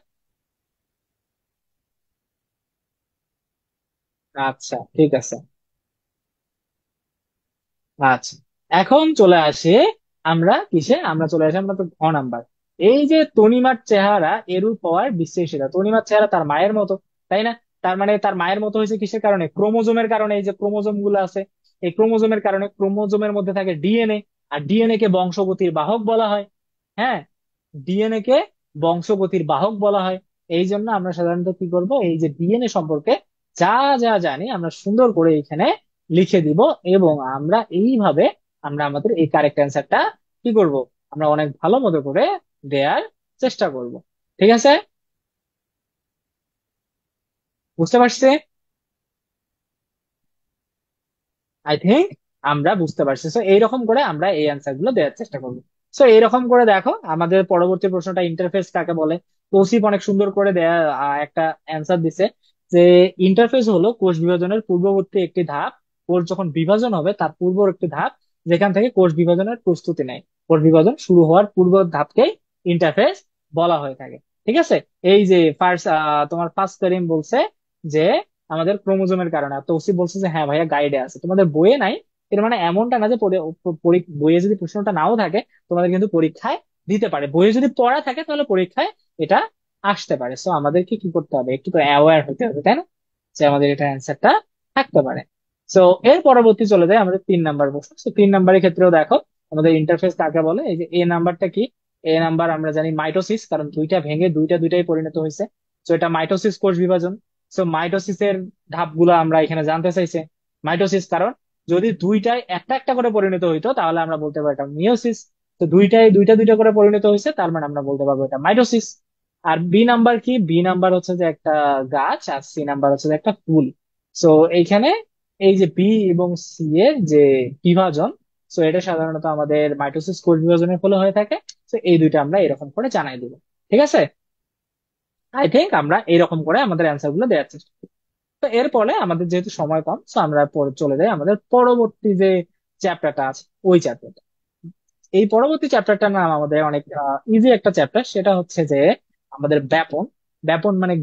আচ্ছা ঠিক আছে। আচ্ছা, এখন চলে আসি আমরা কিসে, আমরা চলে আসি আমরা তো ঘ নাম্বার। এই যে তনিমার চেহারা এরূপ হওয়ার বিশ্লেষিতা, তনিমার চেহারা তার মায়ের মতো, তাই না? তার মানে তার মায়ের মতো হয়েছে কিসের কারণে? ক্রোমোজোমের কারণে। এই যে ক্রোমোজোম গুলো আছে, এই ক্রোমোজোমের কারণে, ক্রোমোজোমের মধ্যে থাকে ডিএনএ, আর ডিএনএ কে বংশগতির বাহক বলা হয়। হ্যাঁ, ডিএনএ কে বংশগতির বাহক বলা হয়। এই জন্য আমরা সাধারণত কি করব, এই যে ডিএনএ সম্পর্কে যা যা জানি আমরা সুন্দর করে এখানে লিখে দিব, এবং আমরা এইভাবে আমরা আমাদের এই কারেক্ট অ্যান্সারটা কি করব, আমরা অনেক ভালো মতো করে দেওয়ার চেষ্টা করব, ঠিক আছে। বুঝতে পারছি, আই থিঙ্ক আমরা বুঝতে পারছি। তো এইরকম করে আমরা এই অ্যান্সার গুলো দেওয়ার চেষ্টা করবো। তো এইরকম করে দেখো আমাদের পরবর্তী প্রশ্নটা ইন্টারফেস কাকে বলে। তৌসিফ অনেক সুন্দর করে দেয়া একটা অ্যান্সার দিছে যে ইন্টারফেজ হলো কোষ বিভাজনের পূর্ববর্তী একটি ধাপ। কোষ যখন বিভাজন হবে তার পূর্ব একটি ধাপ, যেখান থেকে কোষ বিভাজনের প্রস্তুতি নেয়। কোষ বিভাজন শুরু হওয়ার পূর্ব ধাপকে ইন্টারফেজ বলা হয়ে থাকে। ঠিক আছে। এই যে ফার্স্ট, তোমার ফার্স্ট করিম বলছে যে আমাদের ক্রোমোজোমের কারণে, আর তৌসিফ বলছে যে হ্যাঁ ভাইয়া গাইডে আছে, তোমাদের বইয়ে নাই। এর মানে এমনটা না যে বইয়ে যদি প্রশ্নটা নাও থাকে, তোমাদের কিন্তু পরীক্ষায় দিতে পারে। বইয়ে যদি পড়া থাকে তাহলে পরীক্ষায় এটা আসতে পারে। সো আমাদেরকে কি করতে হবে, একটু তো অ্যাওয়্যার হতে হবে, তাই না, যে আমাদের এটা অ্যান্সারটা থাকতে পারে। সো এর পরবর্তী চলে যায় আমাদের 3 নাম্বার প্রশ্ন। তো 3 নাম্বারের ক্ষেত্রেও দেখো আমাদের ইন্টারফেস কাকে বলে। এই যে এ নাম্বারটা কি, এ নাম্বার আমরা জানি মাইটোসিস, কারণ দুইটা ভেঙে দুইটাই পরিণত হয়েছে। তো এটা মাইটোসিস, কোষ বিভাজন। সো মাইটোসিসের ধাপগুলো আমরা এখানে জানতে চাইছে। মাইটোসিস কারণ যদি দুইটাই একটা একটা করে পরিণত হইতো তাহলে আমরা বলতে পারতাম মিওসিস। তো দুইটাই দুইটা করে পরিণত হয়েছে, তার মানে আমরা বলতে পারবো এটা মাইটোসিস। আর বি নাম্বার কি, বি নাম্বার হচ্ছে যে একটা গাছ, আর সি নাম্বার হচ্ছে যে একটা ফুল। সো এইখানে এই যে বি এবং সি এর যে বিভাজন, সো এটা সাধারণত আমাদের মাইটোসিস কোষ বিভাজনের ফলে হয়ে থাকে। তো এই দুইটা আমরা এরকম করে জানাই দিব। ঠিক আছে। আই থিঙ্ক আমরা এরকম করে আমাদের অ্যান্সার গুলো দেওয়ার চেষ্টা করি। তো এরপরে আমাদের যেহেতু সময় কম, তো আমরা চলে যাই আমাদের পরবর্তী যে চ্যাপ্টারটা আছে, ওই চ্যাপ্টারটা। এই পরবর্তী চ্যাপ্টারটার নাম আমাদের অনেক ইজি একটা চ্যাপ্টার, সেটা হচ্ছে যে আমাদের ব্যাপন। ব্যাপন মানে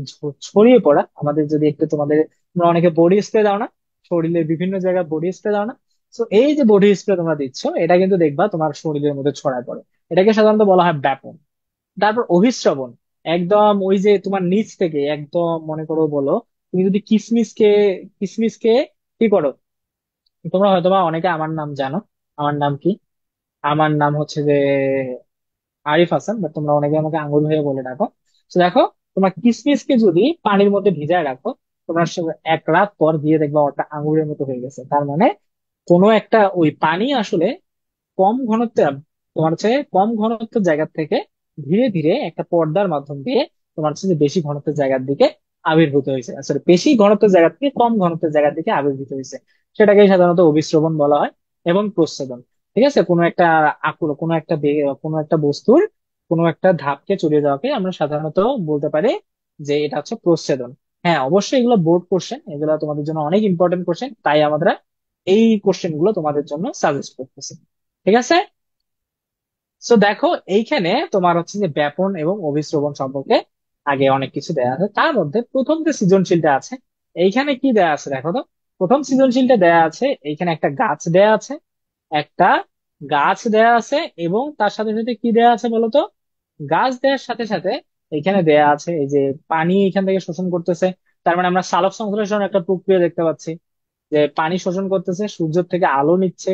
ছড়িয়ে পড়া। আমাদের যদি একটু তোমাদের, তোমরা অনেকে বডি স্প্রে দাও না, শরীরের বিভিন্ন জায়গায় বডি স্প্রে দাও না, তো এই যে বডি স্প্রে তোমরা দিচ্ছ, এটা কিন্তু দেখবা তোমার শরীরের মধ্যে ছড়ায় পড়ে। এটাকে সাধারণত বলা হয় ব্যাপন। তারপর অভিস্রবণ, একদম ওই যে তোমার নিচ থেকে একদম, মনে করো বলো তুমি যদি কিসমিসকে কি করো, তোমরা হয়তোবা অনেকে আমার নাম জানো। আমার নাম কি, আমার নাম হচ্ছে যে আরিফ হাসান, বাট তোমরা অনেকে আমাকে আঙ্গুর হয়ে বলে ডাকো। তো দেখো, তোমার কিসমিসকে যদি পানির মধ্যে ভিজায় রাখো, তোমার 1 রাত পর দিয়ে দেখবা ওটা আঙ্গুরের মতো হয়ে গেছে। তার মানে কোনো একটা ওই পানি আসলে কম ঘনত্ব, তোমার হচ্ছে কম ঘনত্বের জায়গা থেকে ধীরে ধীরে একটা পর্দার মাধ্যম দিয়ে তোমার হচ্ছে যে বেশি ঘনত্বের জায়গার দিকে আবির্ভূত হয়েছে, আসলে বেশি ঘনত্বের জায়গা থেকে কম ঘনত্বের জায়গার দিকে আবির্ভূত হয়েছে। সেটাকে সাধারণত অভিস্রবণ বলা হয়, এবং প্রস্রবণ। ঠিক আছে। কোনো একটা কোনো একটা বস্তুর কোনো একটা ধাপকে চড়িয়ে যাওয়াকে আমরা সাধারণত বলতে পারি যে এটা হচ্ছে প্রচ্ছেদন। হ্যাঁ, অবশ্যই এগুলো বোর্ড কোশ্চেন, এগুলো তোমাদের জন্য অনেক ইম্পর্টেন্ট কোশ্চেন, তাই আমরা এই কোশ্চেন গুলো তোমাদের জন্য সাজেস্ট করতেছি। ঠিক আছে। সো দেখো, এইখানে তোমার হচ্ছে যে ব্যাপন এবং অভিস্রবণ সম্পর্কে আগে অনেক কিছু দেওয়া আছে। তার মধ্যে প্রথম যে সৃজনশীলটা আছে, এইখানে কি দেয়া আছে দেখো তো। প্রথম সৃজনশীলটা দেয়া আছে, এইখানে একটা গাছ দেয়া আছে, একটা গাছ দেয়া আছে, এবং তার সাথে সাথে কি দেয়া আছে বলতো। গাছ দেওয়ার সাথে সাথে এখানে দেয়া আছে এই যে পানি এখান থেকে শোষণ করতেছে। তার মানে আমরা সালোক সংশ্লেষণ একটা প্রক্রিয়া দেখতে পাচ্ছি, যে পানি শোষণ করতেছে, সূর্য থেকে আলো নিচ্ছে,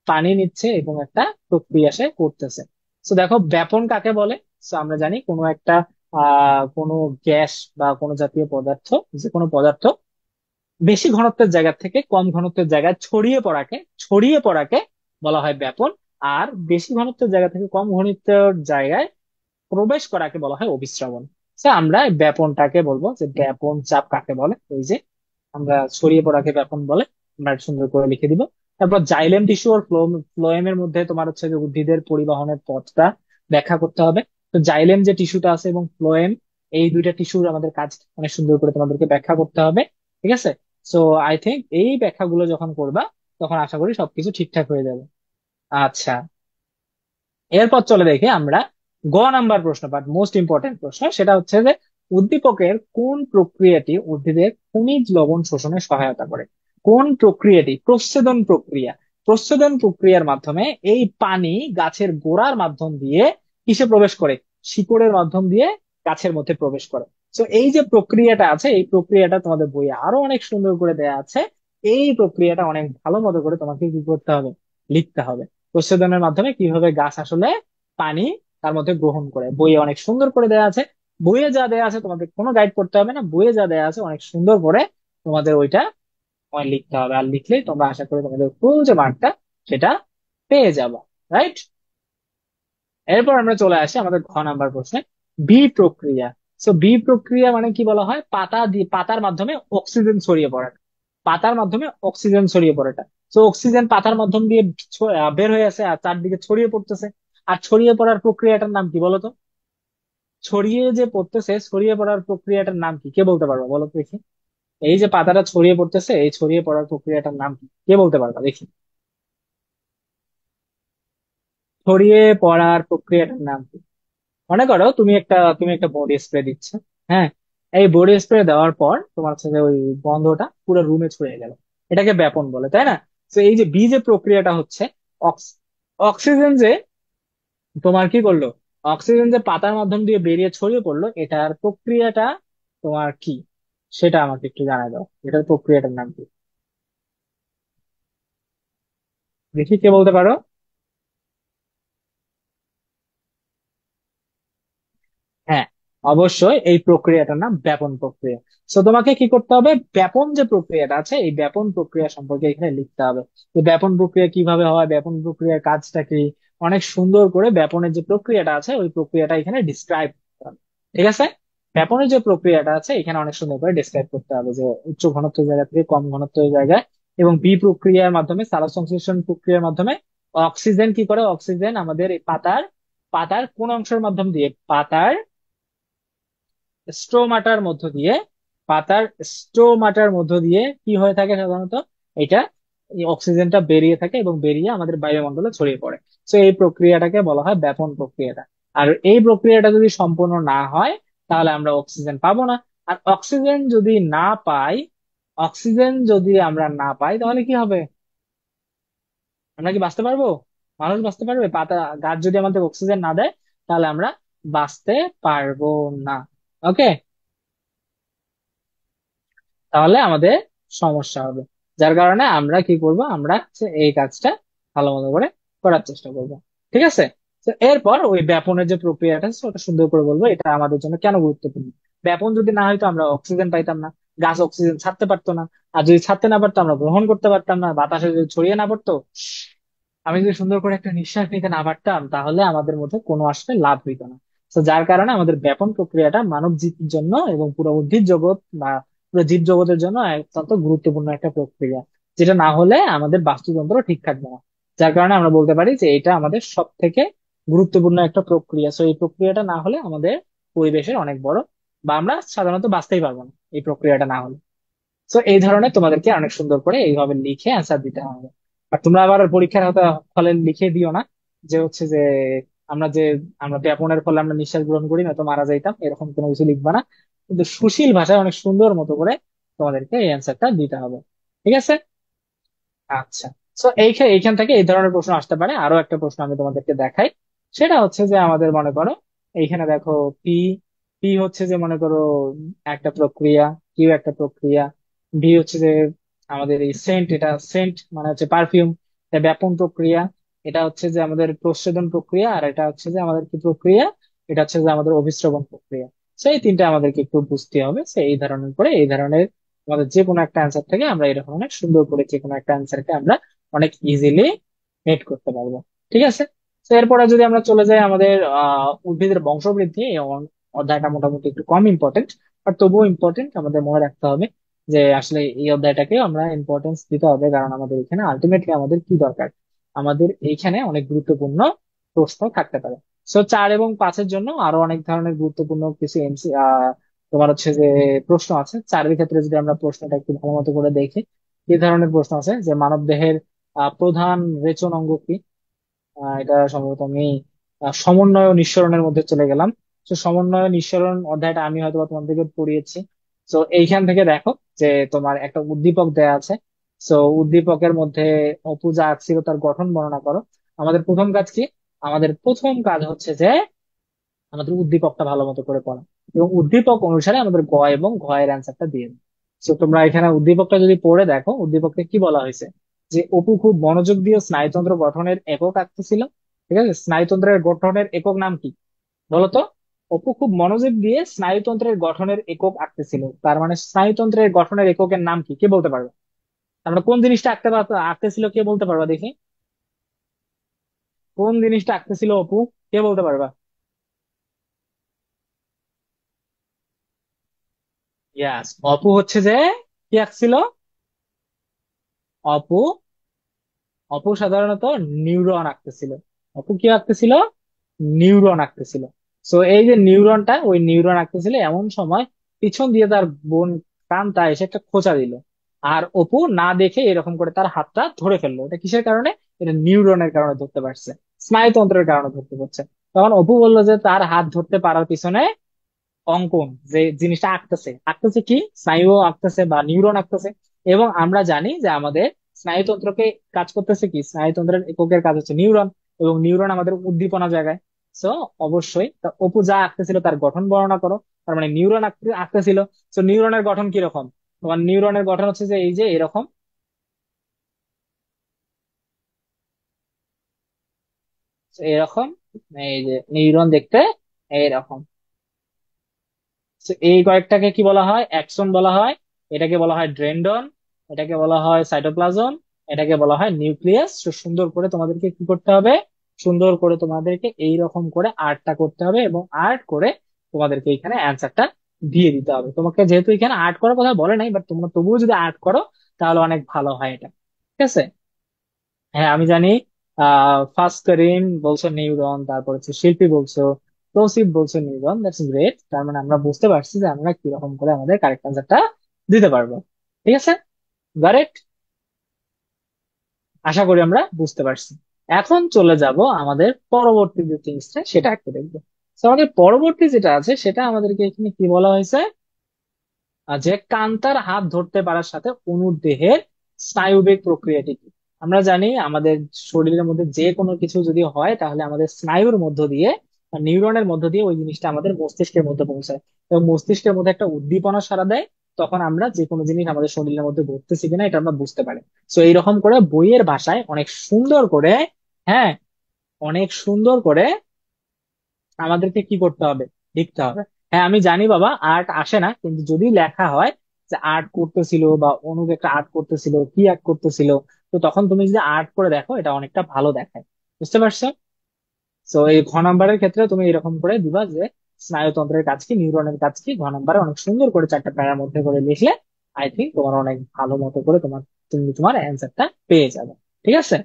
পানি নিচ্ছে, এবং একটা প্রক্রিয়া সে করতেছে। তো দেখো ব্যাপন কাকে বলে। তো আমরা জানি কোনো একটা কোনো গ্যাস বা কোনো জাতীয় পদার্থ, যে কোনো পদার্থ বেশি ঘনত্বের জায়গা থেকে কম ঘনত্বের জায়গায় ছড়িয়ে পড়াকে বলা হয় ব্যাপন। আর বেশি ঘনত্বের জায়গা থেকে কম ঘনত্বের জায়গায় প্রবেশ করাকে বলা হয় অভিস্রবণ। আমরা এই ব্যাপনটাকে বলবো যে ব্যাপন চাপ কাকে বলে, ওই যে আমরা ছড়িয়ে পড়াকে ব্যাপন বলে। আমরা সুন্দর করে লিখে দিব। তারপর জাইলেম টিস্যু আর ফ্লোয়েমের মধ্যে তোমার হচ্ছে যে উদ্ভিদের পরিবহনের পথটা ব্যাখ্যা করতে হবে। তো জাইলেম যে টিস্যুটা আছে এবং ফ্লোয়েম, এই দুইটা টিস্যুর আমাদের কাজ অনেক সুন্দর করে তোমাদেরকে ব্যাখ্যা করতে হবে। ঠিক আছে। সো আই থিঙ্ক এই ব্যাখ্যাগুলো যখন করবা, তখন আশা করি সবকিছু ঠিকঠাক হয়ে যাবে। আচ্ছা, এরপর চলে দেখি আমরা নাম্বার প্রশ্ন, বাট মোস্ট ইম্পর্টেন্ট প্রশ্ন, সেটা হচ্ছে যে উদ্দীপকের কোন প্রক্রিয়াটি উদ্ভিদের খনিজ লবণ শোষণে সহায়তা করে। কোন প্রক্রিয়াটি, প্রচ্ছেদন প্রক্রিয়া। প্রচ্ছেদন প্রক্রিয়ার মাধ্যমে এই পানি গাছের গোড়ার মাধ্যম দিয়ে কিসে প্রবেশ করে, শিকড়ের মাধ্যম দিয়ে গাছের মধ্যে প্রবেশ করে। তো এই যে প্রক্রিয়াটা আছে, এই প্রক্রিয়াটা তোমাদের বইয়ে আরো অনেক সুন্দর করে দেয়া আছে। এই প্রক্রিয়াটা অনেক ভালো মতো করে তোমাকে কি করতে হবে, লিখতে হবে। প্রচ্ছেদনের মাধ্যমে কিভাবে গাছ আসলে পানি তার মধ্যে গ্রহণ করে, বইয়ে অনেক সুন্দর করে দেয়া আছে। বইয়ে যা দেয়া আছে তোমাদের কোনো গাইড করতে হবে না, বইয়ে যা দেয়া আছে অনেক সুন্দর করে তোমাদের ওইটা লিখতে হবে। আর লিখলেই তোমরা আশা করি তোমাদের ফুল যে মার্কটা সেটা পেয়ে যাবে। রাইট। এরপর আমরা চলে আসি আমাদের নাম্বার প্রশ্নে, বি প্রক্রিয়া। সো বি প্রক্রিয়া মানে কি বলা হয়, পাতার মাধ্যমে অক্সিজেন ছড়িয়ে পড়াটা। পাতার মাধ্যমে অক্সিজেন ছড়িয়ে পড়াটা। তো অক্সিজেন পাতার মাধ্যম দিয়ে বের হয়ে আসে আর চারদিকে ছড়িয়ে পড়তেছে। আর ছড়িয়ে পড়ার প্রক্রিয়াটার নাম কি বলতো। ছড়িয়ে যে পড়তেছে, ছড়িয়ে পড়ার প্রক্রিয়াটার নাম কি, কে বলতে পারবো বলো তো দেখি। এই যে পাতাটা ছড়িয়ে পড়তেছে, এই ছড়িয়ে পড়ার প্রক্রিয়াটার নাম কি? কে বলতে পারবা দেখি? ছড়িয়ে পড়ার প্রক্রিয়াটার নাম কি? মনে করো তুমি একটা বডি স্প্রে দিচ্ছ। হ্যাঁ, এই বডি স্প্রে দেওয়ার পর তোমার হচ্ছে যে ওই গন্ধটা পুরো রুমে ছড়িয়ে গেল, এটাকে ব্যাপন বলে, তাই না? তো এই যে বি যে প্রক্রিয়াটা হচ্ছে, অক্স- অক্সিজেন যে তোমার কি করলো, অক্সিজেন যে পাতার মাধ্যম দিয়ে বেরিয়ে ছড়িয়ে পড়লো, এটার প্রক্রিয়াটা তোমার কি? সেটা আমাকে একটু জানাই দাও, এটার প্রক্রিয়াটার নাম কি? দেখি কে বলতে পারো। হ্যাঁ, অবশ্যই এই প্রক্রিয়াটার নাম ব্যাপন প্রক্রিয়া। তো তোমাকে কি করতে হবে, ব্যাপন যে প্রক্রিয়াটা আছে এই ব্যাপন প্রক্রিয়া সম্পর্কে এখানে লিখতে হবে। তো ব্যাপন প্রক্রিয়া কিভাবে হয়, ব্যাপন প্রক্রিয়ার কাজটা কি, অনেক সুন্দর করে ব্যাপনের যে প্রক্রিয়াটা আছে ওই প্রক্রিয়াটা এখানে ডিসক্রাইব করতে হবে। ঠিক আছে? ব্যাপনের যে প্রক্রিয়াটা আছে এখানে অনেক সুন্দর করে ডিসক্রাইব করতে হবে, যে উচ্চ ঘনত্ব জায়গা থেকে কম ঘনত্ব জায়গায়, এবং বি প্রক্রিয়ার মাধ্যমে, সালোকসংশ্লেষণ প্রক্রিয়ার মাধ্যমে অক্সিজেন কি করে, অক্সিজেন আমাদের এই পাতার পাতার কোন অংশের মাধ্যম দিয়ে, পাতার স্ট্রোমাটার মধ্য দিয়ে, পাতার স্ট্রোমাটার মধ্য দিয়ে কি হয়ে থাকে সাধারণত, এটা এই অক্সিজেনটা বেরিয়ে থাকে এবং বেরিয়ে আমাদের বায়ুমণ্ডলে ছড়িয়ে পড়ে। তো এই প্রক্রিয়াটাকে বলা হয় ব্যাপন প্রক্রিয়াটা। আর এই প্রক্রিয়াটা যদি সম্পূর্ণ না হয় তাহলে আমরা অক্সিজেন পাবো না। আর অক্সিজেন যদি না পাই, অক্সিজেন যদি আমরা না পাই তাহলে কি হবে? আমরা কি বাঁচতে পারবো? মানুষ বাঁচতে পারবে? পাতা, গাছ যদি আমাদের অক্সিজেন না দেয় তাহলে আমরা বাঁচতে পারবো না। ওকে, তাহলে আমাদের সমস্যা হবে। যার কারণে আমরা কি করব, আমরা হচ্ছে এই কাজটা ভালো মতো করে করার চেষ্টা করব। ঠিক আছে? তো এরপর ওই ব্যাপনের যে প্রক্রিয়াটা আছে ওটা সুন্দর করে বলবো, এটা আমাদের জন্য কেন গুরুত্বপূর্ণ। ব্যাপন যদি না হয়তো আমরা অক্সিজেন পাইতাম না, গাছ অক্সিজেন ছাড়তে পারতো না। আর যদি ছাড়তে না পারতো আমরা গ্রহণ করতে পারতাম না, বাতাসে যদি ছড়িয়ে না পড়তো, আমি যদি সুন্দর করে একটা নিঃশ্বাস নিতে না পারতাম তাহলে আমাদের মধ্যে কোনো আসলে লাভ হইতো না। তো যার কারণে আমাদের ব্যাপন প্রক্রিয়াটা মানব জীবের জন্য এবং পুরো উদ্ভিদ জগৎ বা পুরো জীব জগতের জন্য অত্যন্ত গুরুত্বপূর্ণ একটা প্রক্রিয়া, যেটা না হলে আমাদের বাস্তুতন্ত্র ঠিক থাকবে না। যার কারণে আমরা বলতে পারি যে এটা আমাদের সব থেকে গুরুত্বপূর্ণ একটা প্রক্রিয়া। তো এই প্রক্রিয়াটা না হলে আমাদের পরিবেশের অনেক বড়, বা আমরা সাধারণত বাঁচতেই পারবো না এই প্রক্রিয়াটা না হলে। তো এই ধরনের তোমাদেরকে অনেক সুন্দর করে এইভাবে লিখে অ্যান্সার দিতে হবে। আর তোমরা আবার পরীক্ষার ফলে লিখে দিও না যে হচ্ছে যে আমরা যে আমরা ব্যাপনের ফলে আমরা নিঃশ্বাস গ্রহণ করি না তো মারা যাইতাম, এরকম কোনো কিছু লিখবা না। কিন্তু সুশীল ভাষায় অনেক সুন্দর মতো করে তোমাদেরকে এই অ্যান্সারটা দিতে হবে। ঠিক আছে? আচ্ছা। তো এইখান থেকে এই ধরনের প্রশ্ন আসতে পারে। আরো একটা প্রশ্ন আমি তোমাদেরকে দেখাই। সেটা হচ্ছে যে আমাদের মনে করো এইখানে দেখো, পি, পি হচ্ছে যে মনে করো একটা প্রক্রিয়া, কিউ একটা প্রক্রিয়া, ভি হচ্ছে যে আমাদের এই সেন্ট, এটা সেন্ট মানে হচ্ছে পারফিউম, এটা ব্যাপন প্রক্রিয়া। এটা হচ্ছে যে আমাদের প্রচ্ছদন প্রক্রিয়া, আর এটা হচ্ছে যে আমাদের কি প্রক্রিয়া, এটা হচ্ছে যে আমাদের অভিস্রবণ প্রক্রিয়া। সেই তিনটা আমাদেরকে একটু বুঝতে হবে। সেই ধরনের করে এই ধরনের আমাদের যে কোনো একটা অ্যান্সার থেকে আমরা এরকম অনেক সুন্দর করে যে কোনো একটা অ্যান্সারকে আমরা অনেক ইজিলি মেট করতে পারবো। ঠিক আছে? তো এরপরে যদি আমরা চলে যাই আমাদের উদ্ভিদের বংশবৃদ্ধি, এই অধ্যায়টা মোটামুটি একটু কম ইম্পর্টেন্ট, বাট তবুও ইম্পর্টেন্ট, আমাদের মনে রাখতে হবে যে আসলে এই অধ্যায়টাকে আমরা ইম্পর্টেন্স দিতে হবে, কারণ আমাদের এখানে আলটিমেটলি আমাদের কি দরকার, আমাদের এইখানে অনেক গুরুত্বপূর্ণ প্রশ্ন থাকতে পারে। সো 4 এবং 5-এর জন্য আরো অনেক ধরনের গুরুত্বপূর্ণ কিছু তোমার হচ্ছে যে প্রশ্ন আছে। 4-এর ক্ষেত্রে যদি আমরা প্রশ্নটা একটু ভালো মতো করে দেখি, কি ধরনের প্রশ্ন আছে, যে মানব দেহের প্রধান রেচন অঙ্গ কি? এটা সম্ভবত আমি সমন্বয় ও নিঃসরণের মধ্যে চলে গেলাম। তো সমন্বয় ও নিঃসরণ অধ্যায়টা আমি হয়তো বা তোমাদেরকে পড়িয়েছি। তো এইখান থেকে দেখো যে তোমার একটা উদ্দীপক দেয়া আছে। তো উদ্দীপকের মধ্যে অপু যা ছিল তার গঠন বর্ণনা করো। আমাদের প্রথম কাজ কি? আমাদের প্রথম কাজ হচ্ছে যে আমাদের উদ্দীপকটা ভালো মতো করে পড়া, এবং উদ্দীপক অনুসারে আমাদের গ এবং ঘ এর অ্যান্সারটা দিয়ে দাও। তো তোমরা এখানে উদ্দীপকটা যদি পড়ে দেখো, উদ্দীপকে কি বলা হয়েছে, যে অপু খুব মনোযোগ দিয়ে স্নায়ুতন্ত্র গঠনের একক আঁকতেছিল। ঠিক আছে? স্নায়ুতন্ত্রের গঠনের একক নাম কি বলতো? অপু খুব মনোযোগ দিয়ে স্নায়ুতন্ত্রের গঠনের একক আঁকতেছিল, তার মানে স্নায়ুতন্ত্রের গঠনের এককের নাম কি, কে বলতে পারবে? আমরা কোন জিনিসটা আঁকতেছিল, কে বলতে পারবা দেখি? কোন জিনিসটা আঁকতেছিল অপু, কে বলতে পারবা? ইয়াস, অপু হচ্ছে যে কি আঁকছিল? অপু অপু সাধারণত নিউরন আঁকতেছিল। অপু কি আঁকতেছিল? নিউরন আঁকতেছিল। সো এই যে নিউরনটা, ওই নিউরন আঁকতেছিল এমন সময় পিছন দিয়ে তার বোন কান্তা এসে একটা খোঁচা দিল, আর অপু না দেখে এরকম করে তার হাতটা ধরে ফেললো। এটা কিসের কারণে? এটা নিউরনের কারণে ধরতে পারছে, স্নায়ুতন্ত্রের কারণে ধরতে পারছে। তখন অপু বললো যে তার হাত ধরতে পারার পিছনে অঙ্কন, যে জিনিসটা আঁকতেছে, আঁকতেছে কি, স্নায়ু আঁকতেছে বা নিউরন আঁকতেছে। এবং আমরা জানি যে আমাদের স্নায়ুতন্ত্রকে কাজ করতেছে কি, স্নায়ুতন্ত্রের এককের কাজ হচ্ছে নিউরন, এবং নিউরন আমাদের উদ্দীপনা জায়গায়। সো অবশ্যই তা অপু যা আঁকতেছিল তার গঠন বর্ণনা করো। তার মানে নিউরন আঁকতেছিল। তো নিউরনের গঠন কিরকম? তোমার নিউরনের গঠন হচ্ছে যে এই যে এরকম, এরকম, এই যে নিউরন দেখতে এইরকম। তো এই কয়েকটাকে কি বলা হয়? অ্যাক্সন বলা হয়। এটাকে বলা হয় ড্রেন্ডন, এটাকে বলা হয় সাইটোপ্লাজম, এটাকে বলা হয় নিউক্লিয়াস। তো সুন্দর করে তোমাদেরকে কি করতে হবে? সুন্দর করে তোমাদেরকে এই রকম করে আর্টটা করতে হবে, এবং আর্ট করে তোমাদেরকে এখানে অ্যান্সারটা দিয়ে দিতে হবে। তোমাকে যেহেতু এখানে আর্ট করার কথা বলে নাই, বাট তোমরা তবুও যদি আর্ট করো তাহলে অনেক ভালো হয় এটা। ঠিক আছে? হ্যাঁ আমি জানি। ফার্স্ট করিম বলছো নিউরন, তারপর হচ্ছে শিল্পী বলছো, তৌসিফ বলছো নিউরন। That's great. তার মানে আমরা বুঝতে পারছি যে আমরা কিরকম করে আমাদের কারেক্ট অ্যান্সারটা দিতে পারবো। ঠিক আছে, গট ইট। আশা করি আমরা বুঝতে পারছি। এখন চলে যাব আমাদের পরবর্তী যে জিনিসটা, সেটা একটু দেখবো। তো আমাদের পরবর্তী যেটা আছে সেটা আমাদেরকে এখানে কি বলা হয়েছে, যে কান্তার হাত ধরতে পারার সাথে অনুর দেহের স্নায়ুবেগ প্রক্রিয়াটি কি। আমরা জানি আমাদের শরীরের মধ্যে যে কোনো কিছু যদি হয় তাহলে আমাদের স্নায়ুর মধ্য দিয়ে বা নিউরনের মধ্য দিয়ে ওই জিনিসটা আমাদের মস্তিষ্কের মধ্যে পৌঁছায়, এবং মস্তিষ্কের মধ্যে একটা উদ্দীপনা সাড়া দেয়। তখন আমরা যে কোনো জিনিস আমাদের শরীরের মধ্যে ঘটতেছে কিনা এটা আমরা বুঝতে পারি। তো এইরকম করে বইয়ের ভাষায় অনেক সুন্দর করে, হ্যাঁ, অনেক সুন্দর করে আমাদেরকে কি করতে হবে? লিখতে হবে। হ্যাঁ আমি জানি বাবা, আর্ট আসে না, কিন্তু যদি লেখা হয় যে আর্ট করতেছিল বা অনুপ একটা আর্ট করতেছিল, কি আর্ট করতেছিল, তো তখন তুমি যদি আর্ট করে দেখো এটা অনেকটা ভালো দেখায়। বুঝতে পারছো? তো এই ঘ নাম্বারের ক্ষেত্রে তুমি এরকম করে দিবা যে স্নায়ুতন্ত্রের কাজ কি, নিউরনের কাজ কি, ঘ নাম্বারে অনেক সুন্দর করে চারটা প্যারার মধ্যে করে লিখলে আই থিঙ্ক তোমার অনেক ভালো মতো করে তুমি তোমার অ্যান্সারটা পেয়ে যাবে। ঠিক আছে?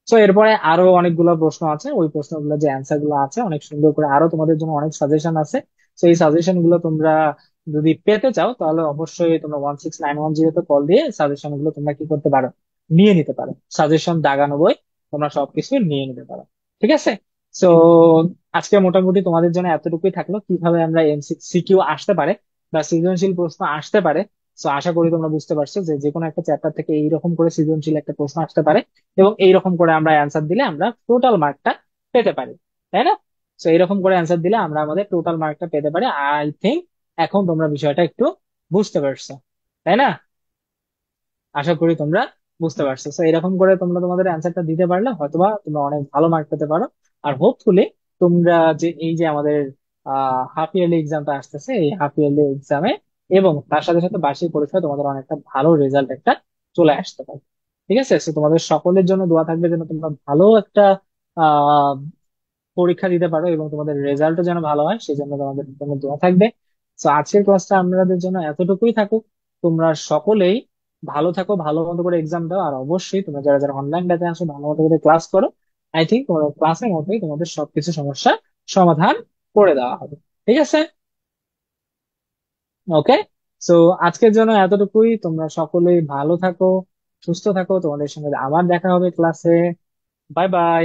তো এরপরে আরো অনেকগুলো প্রশ্ন আছে, ওই প্রশ্নগুলো যে অ্যান্সার গুলো আছে অনেক সুন্দর করে, আরো তোমাদের জন্য অনেক সাজেশন আছে। তো এই সাজেশন গুলো তোমরা যদি পেতে চাও তাহলে অবশ্যই তোমরা 16910 কল দিয়ে সাজেশন গুলো তোমরা কি করতে পারো? নিয়ে নিতে পারো। সাজেশন দাগানো বই, তোমরা সবকিছু নিয়ে নিতে পারো। ঠিক আছে? তো আজকে মোটামুটি তোমাদের জন্য এতটুকুই থাকলো, কিভাবে আমরা এমসিকিউ আসতে পারে বা সৃজনশীল প্রশ্ন আসতে পারে। তো আশা করি তোমরা বুঝতে পারছো যে যে কোনো একটা চ্যাপ্টার থেকে এইরকম করে সৃজনশীল একটা প্রশ্ন আসতে পারে, এবং এইরকম করে আমরা অ্যান্সার দিলে আমরা টোটাল মার্কটা পেতে পারি। তাই না? তো এইরকম করে অ্যান্সার দিলে আমরা আমাদের টোটাল মার্কটা পেতে পারি। আই থিঙ্ক এখন তোমরা বিষয়টা একটু বুঝতে পারছো, তাই না? আশা করি তোমরা বুঝতে পারছো। তো এরকম করে তোমরা তোমাদের অ্যান্সারটা দিতে পারলে হয়তোবা তোমরা অনেক ভালো মার্ক পেতে পারো। আর হোপফুলি তোমরা যে এই যে আমাদের হাফ ইয়ারলি এক্সামটা আসতেছে, এই হাফ ইয়ারলি এক্সামে এবং তার সাথে সাথে বার্ষিক পরীক্ষায় তোমাদের অনেকটা ভালো রেজাল্ট একটা চলে আসতে পারে। ঠিক আছে? তো তোমাদের সকলের জন্য দোয়া থাকবে যেন তোমরা ভালো একটা আহ পরীক্ষা দিতে পারো এবং তোমাদের রেজাল্টও যেন ভালো হয়, সেই জন্য তোমাদের জন্য দোয়া থাকবে। তো আজকের ক্লাসটা আমাদের জন্য এতটুকুই থাকুক। তোমরা সকলেই ভালো থাকো, ভালো মতো করে এক্সাম দাও, আর অবশ্যই তোমরা যারা যারা অনলাইন ব্যাচে আসো ভালো মতো করে ক্লাস করো। আই থিঙ্ক তোমাদের ক্লাসের মতোই তোমাদের সবকিছু সমস্যা সমাধান করে দেওয়া হবে। ঠিক আছে? ওকে। তো আজকের জন্য এতটুকুই। তোমরা সকলেই ভালো থাকো, সুস্থ থাকো। তোমাদের সঙ্গে আবার দেখা হবে ক্লাসে। Bye bye.